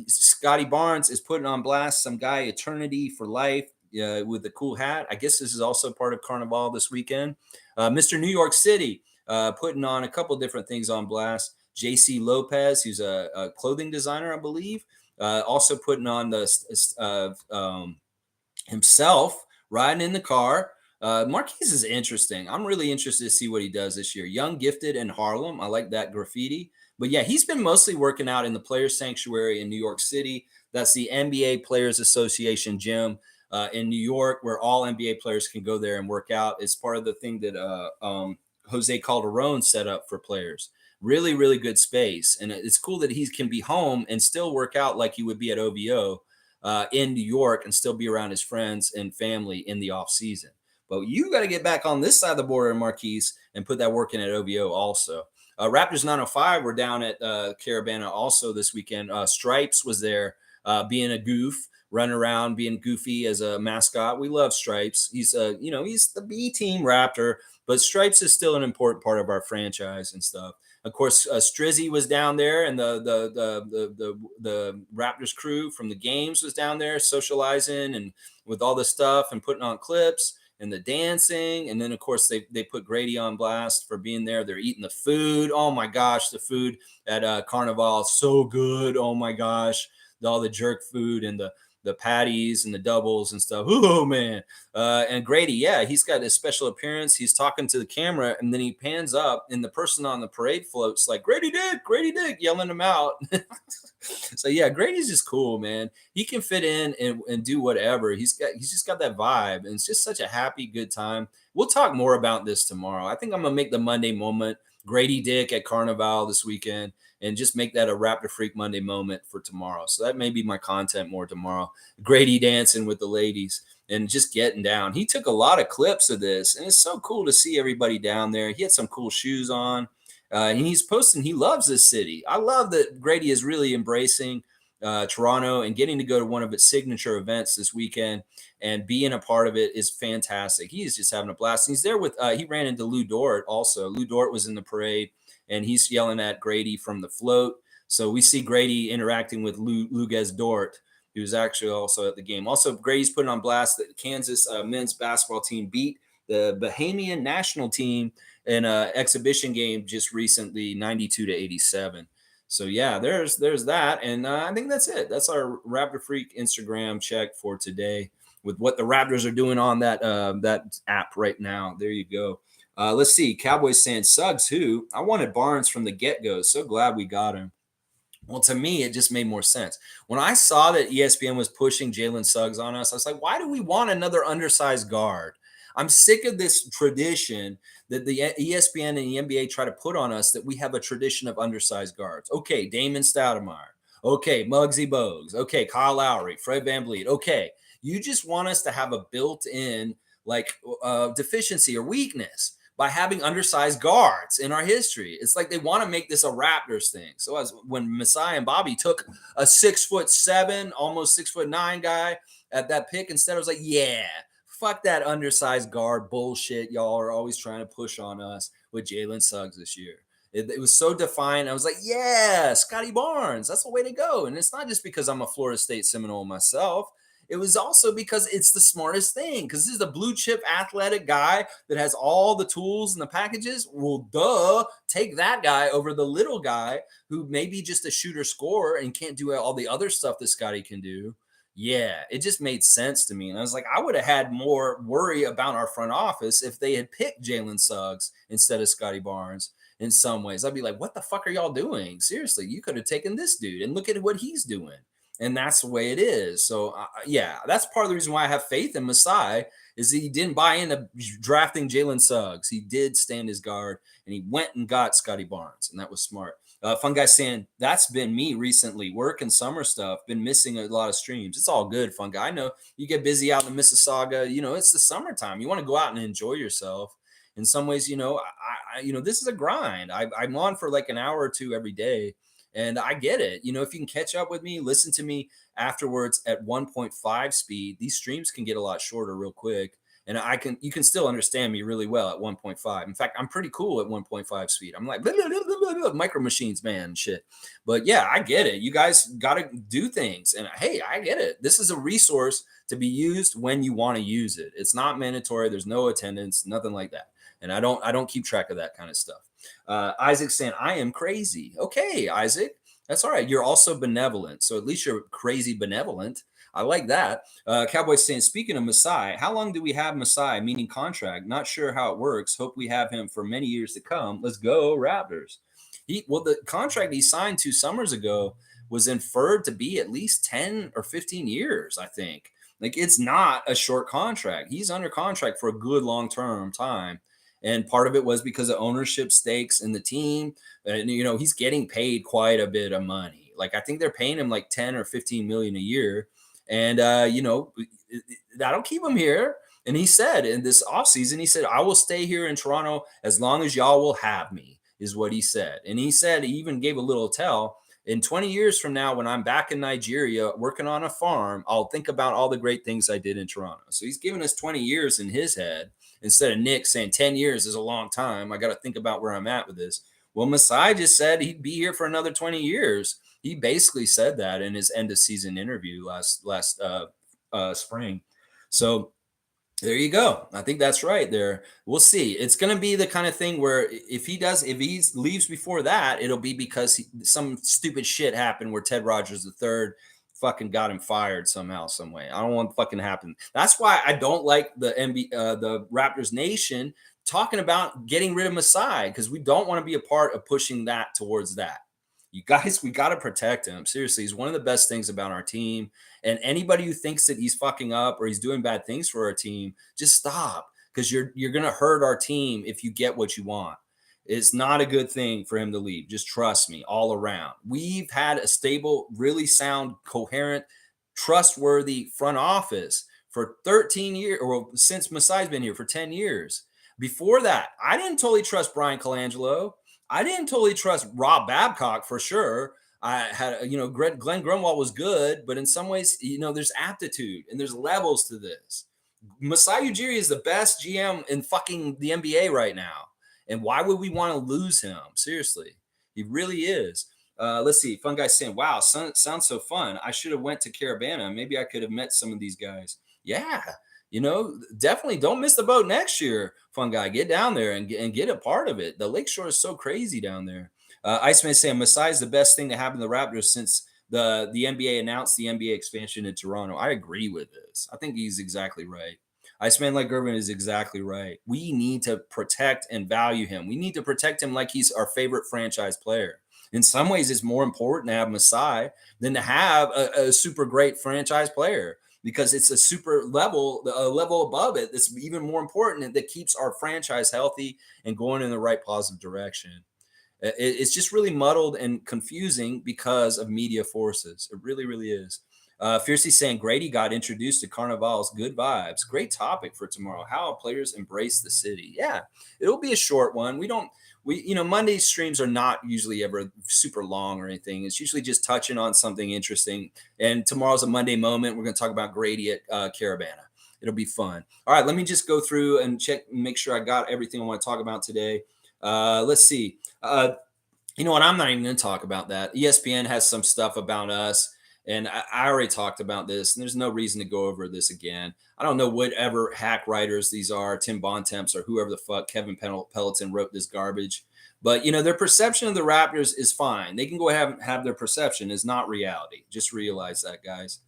Scotty Barnes is putting on blast some guy Eternity for Life with the cool hat. I guess this is also part of Carnival this weekend. Mr. New York City putting on a couple different things on blast. JC Lopez, who's a clothing designer, I believe, also putting on the himself riding in the car. Marquise is interesting. I'm really interested to see what he does this year. Young, gifted in Harlem. I like that graffiti. But yeah, he's been mostly working out in the Players Sanctuary in New York City. That's the NBA Players Association gym in New York, where all NBA players can go there and work out. It's part of the thing that Jose Calderon set up for players. Really, really good space. And it's cool that he can be home and still work out like he would be at OVO in New York and still be around his friends and family in the off season. But you got to get back on this side of the border, Marquise, and put that work in at OVO also. Raptors 905 were down at Caravana also this weekend. Stripes was there, being a goof, running around being goofy as a mascot. We love Stripes. He's he's the B team Raptor, but Stripes is still an important part of our franchise and stuff. Of course, Strizzy was down there, and the Raptors crew from the games was down there socializing and with all the stuff and putting on clips and the dancing. And then, of course, they put Grady on blast for being there. They're eating the food. Oh my gosh, the food at Carnival is so good. Oh my gosh, all the jerk food and the patties and the doubles and stuff. Oh man. And Grady, yeah, he's got a special appearance. He's talking to the camera, and then he pans up, and the person on the parade float's like, Grady Dick, yelling him out. So yeah, Grady's just cool, man. He can fit in and do whatever. He's just got that vibe, and it's just such a happy, good time. We'll talk more about this tomorrow. I think I'm gonna make the Monday moment Grady Dick at Carnival this weekend, and just make that a Raptor Freak Monday moment for tomorrow. So that may be my content more tomorrow. Grady dancing with the ladies and just getting down. He took a lot of clips of this, and it's so cool to see everybody down there. He had some cool shoes on, and he's posting. He loves this city. I love that Grady is really embracing Toronto and getting to go to one of its signature events this weekend and being a part of it is fantastic. He is just having a blast. And he's there with, he ran into Lou Dort also. Lou Dort was in the parade, and he's yelling at Grady from the float. So we see Grady interacting with Luguez Dort, who was actually also at the game. Also, Grady's putting on blast that Kansas men's basketball team beat the Bahamian national team in an exhibition game just recently, 92-87. So yeah, there's that, and I think that's it. That's our Raptor Freak Instagram check for today with what the Raptors are doing on that app right now. There you go. Let's see. Cowboys saying Suggs who? I wanted Barnes from the get-go. So glad we got him. Well, to me, it just made more sense. When I saw that ESPN was pushing Jalen Suggs on us, I was like, why do we want another undersized guard? I'm sick of this tradition that the ESPN and the NBA try to put on us that we have a tradition of undersized guards. Okay, Damon Stoudemire. Okay, Muggsy Bogues. Okay, Kyle Lowry, Fred VanVleet. Okay, you just want us to have a built-in deficiency or weakness by having undersized guards in our history. It's like they want to make this a Raptors thing. So as when Masai and Bobby took a 6'7", almost 6'9" guy at that pick, instead I was like, yeah, fuck that undersized guard bullshit y'all are always trying to push on us with Jalen Suggs this year. It was so defined. I was like, yeah, Scotty Barnes, that's the way to go. And it's not just because I'm a Florida State Seminole myself. It was also because it's the smartest thing, because this is the blue chip athletic guy that has all the tools and the packages. Well, duh, take that guy over the little guy who may be just a shooter scorer and can't do all the other stuff that Scotty can do. Yeah, it just made sense to me. And I was like, I would have had more worry about our front office if they had picked Jalen Suggs instead of Scotty Barnes in some ways. I'd be like, what the fuck are y'all doing? Seriously, you could have taken this dude and look at what he's doing. And that's the way it is. So, yeah, that's part of the reason why I have faith in Masai is he didn't buy into drafting Jalen Suggs. He did stand his guard, and he went and got Scotty Barnes, and that was smart. Fun Guy saying, that's been me recently. Work and summer stuff. Been missing a lot of streams. It's all good, Fun Guy. I know you get busy out in the Mississauga. You know, it's the summertime. You want to go out and enjoy yourself. In some ways, this is a grind. I'm on for like an hour or two every day. And I get it. If you can catch up with me, listen to me afterwards at 1.5 speed, these streams can get a lot shorter real quick. And you can still understand me really well at 1.5. In fact, I'm pretty cool at 1.5 speed. I'm like, blah, blah, blah, blah, micro machines, man, shit. But yeah, I get it. You guys got to do things. And hey, I get it. This is a resource to be used when you want to use it. It's not mandatory. There's no attendance, nothing like that. And I don't keep track of that kind of stuff. Isaac saying, I am crazy. Okay, Isaac, that's all right. You're also benevolent. So at least you're crazy benevolent. I like that. Cowboys saying, speaking of Masai, how long do we have Masai, meaning contract? Not sure how it works. Hope we have him for many years to come. Let's go, Raptors. The contract he signed 2 summers ago was inferred to be at least 10 or 15 years, I think. Like, it's not a short contract. He's under contract for a good long-term time. And part of it was because of ownership stakes in the team. And, he's getting paid quite a bit of money. Like, I think they're paying him like 10 or 15 million a year. And, that'll keep him here. And he said in this offseason, he said, I will stay here in Toronto as long as y'all will have me. is what he said. And he said, he even gave a little tell. In 20 years from now, when I'm back in Nigeria working on a farm, I'll think about all the great things I did in Toronto. So he's giving us 20 years in his head instead of Nick saying 10 years is a long time. I got to think about where I'm at with this. Well, Masai just said he'd be here for another 20 years. He basically said that in his end of season interview last spring. So there you go. I think that's right there. We'll see. It's going to be the kind of thing where if he leaves before that, it'll be because some stupid shit happened where Ted Rogers III fucking got him fired somehow, some way. I don't want to fucking happen. That's why I don't like the Raptors Nation talking about getting rid of Masai, because we don't want to be a part of pushing that towards that. You guys, we got to protect him. Seriously, he's one of the best things about our team. And anybody who thinks that he's fucking up or he's doing bad things for our team, just stop, because you're going to hurt our team if you get what you want. It's not a good thing for him to leave. Just trust me, all around. We've had a stable, really sound, coherent, trustworthy front office for 13 years, or since Masai's been here for 10 years. Before that, I didn't totally trust Brian Colangelo. I didn't totally trust Rob Babcock for sure. I had, Glenn Grunwald was good, but in some ways, there's aptitude and there's levels to this. Masai Ujiri is the best GM in fucking the NBA right now. And why would we want to lose him? Seriously, he really is. Let's see. Fun guy saying, wow, sounds so fun. I should have went to Caravana. Maybe I could have met some of these guys. Yeah. Definitely don't miss the boat next year. Fun guy, get down there and get a part of it. The lakeshore is so crazy down there. Iceman is saying Masai is the best thing to happen to the Raptors since the NBA announced the NBA expansion in Toronto. I agree with this. I think he's exactly right. Iceman like Gervin is exactly right. We need to protect and value him. We need to protect him like he's our favorite franchise player. In some ways, it's more important to have Masai than to have a super great franchise player, because it's a super level, a level above it that's even more important, and that keeps our franchise healthy and going in the right positive direction. It's just really muddled and confusing because of media forces. It really, really is. Fiercely saying Grady got introduced to Carnival's good vibes. Great topic for tomorrow. How players embrace the city. Yeah, it'll be a short one. Monday streams are not usually ever super long or anything. It's usually just touching on something interesting. And tomorrow's a Monday moment. We're going to talk about Grady at Caravana. It'll be fun. All right, let me just go through and check, make sure I got everything I want to talk about today. Let's see. You know what? I'm not even going to talk about that. ESPN has some stuff about us, and I already talked about this, and there's no reason to go over this again. I don't know whatever hack writers these are, Tim Bontemps or whoever the fuck Kevin Pelleton wrote this garbage. But, their perception of the Raptors is fine. They can go ahead and have their perception. Is not reality. Just realize that, guys.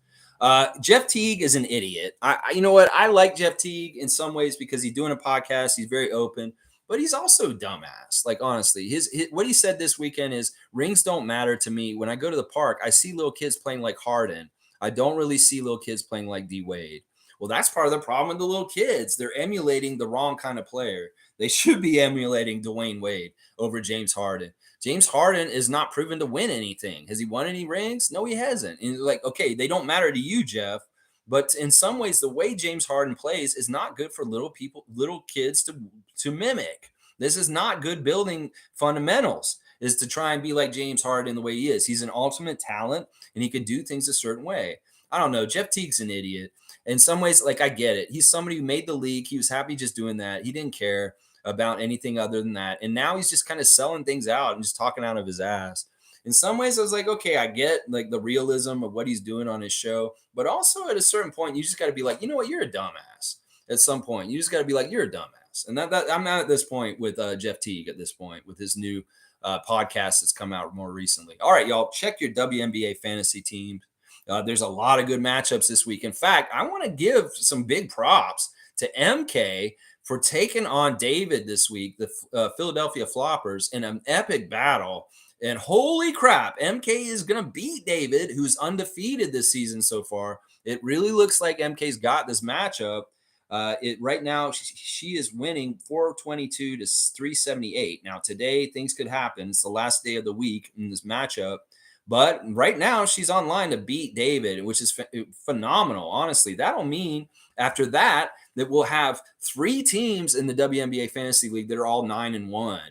Jeff Teague is an idiot. You know what? I like Jeff Teague in some ways because he's doing a podcast. He's very open. But he's also a dumbass. Like, honestly, his what he said this weekend is rings don't matter to me. When I go to the park, I see little kids playing like Harden. I don't really see little kids playing like D Wade. Well, that's part of the problem with the little kids. They're emulating the wrong kind of player. They should be emulating Dwayne Wade over James Harden. James Harden is not proven to win anything. Has he won any rings? No, he hasn't. And like, okay, they don't matter to you, Jeff. But in some ways, the way James Harden plays is not good for little kids to mimic. This is not good building fundamentals, is to try and be like James Harden the way he is. He's an ultimate talent, and he can do things a certain way. I don't know. Jeff Teague's an idiot. In some ways, like, I get it. He's somebody who made the league. He was happy just doing that. He didn't care about anything other than that. And now he's just kind of selling things out and just talking out of his ass. In some ways, I was like, okay, I get like the realism of what he's doing on his show. But also at a certain point, you just got to be like, you know what? You're a dumbass. At some point, you just got to be like, you're a dumbass. And that I'm not at this point with Jeff Teague at this point with his new podcast that's come out more recently. All right, y'all, check your WNBA fantasy team. There's a lot of good matchups this week. In fact, I want to give some big props to MK for taking on David this week, the Philadelphia Floppers, in an epic battle. And holy crap, MK is going to beat David, who's undefeated this season so far. It really looks like MK's got this matchup. Right now, she is winning 422 to 378. Now, today, things could happen. It's the last day of the week in this matchup. But right now, she's online to beat David, which is phenomenal. Honestly, that'll mean after that we'll have 3 teams in the WNBA Fantasy League that are all 9-1.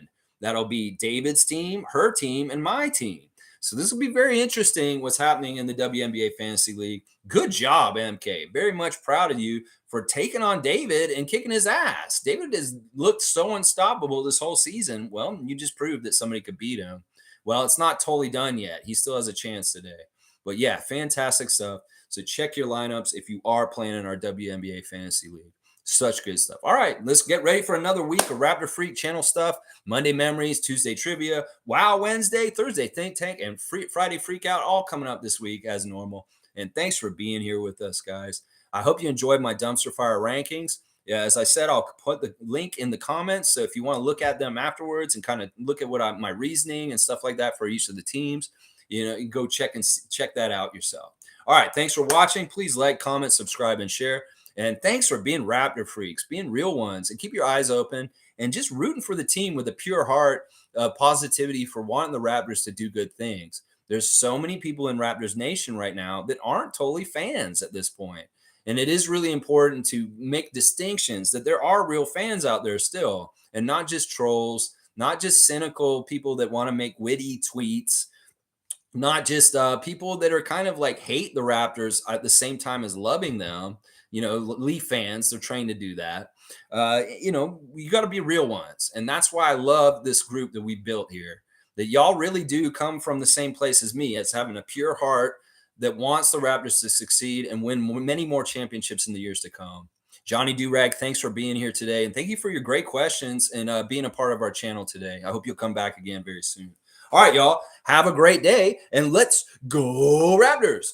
That'll be David's team, her team, and my team. So this will be very interesting what's happening in the WNBA Fantasy League. Good job, MK. Very much proud of you for taking on David and kicking his ass. David has looked so unstoppable this whole season. Well, you just proved that somebody could beat him. Well, it's not totally done yet. He still has a chance today. But yeah, fantastic stuff. So check your lineups if you are playing in our WNBA Fantasy League. Such good stuff. All right, let's get ready for another week of Raptor Freak channel stuff. Monday memories, Tuesday trivia, Wow Wednesday, Thursday Think Tank, and Friday Freak Out all coming up this week as normal. And thanks for being here with us, guys. I hope you enjoyed my dumpster fire rankings. Yeah, as I said, I'll put the link in the comments. So if you want to look at them afterwards and kind of look at what my reasoning and stuff like that for each of the teams, you know, you go check that out yourself. All right, thanks for watching. Please like, comment, subscribe, and share. And thanks for being Raptor freaks, being real ones, and keep your eyes open and just rooting for the team with a pure heart, positivity for wanting the Raptors to do good things. There's so many people in Raptors Nation right now that aren't totally fans at this point. And it is really important to make distinctions that there are real fans out there still, and not just trolls, not just cynical people that want to make witty tweets, not just people that are kind of like hate the Raptors at the same time as loving them. You know, Leaf fans, they're trained to do that. You know, you got to be real ones. And that's why I love this group that we built here, that y'all really do come from the same place as me. It's having a pure heart that wants the Raptors to succeed and win many more championships in the years to come. Johnny Durag, thanks for being here today. And thank you for your great questions and being a part of our channel today. I hope you'll come back again very soon. All right, y'all, have a great day, and let's go Raptors.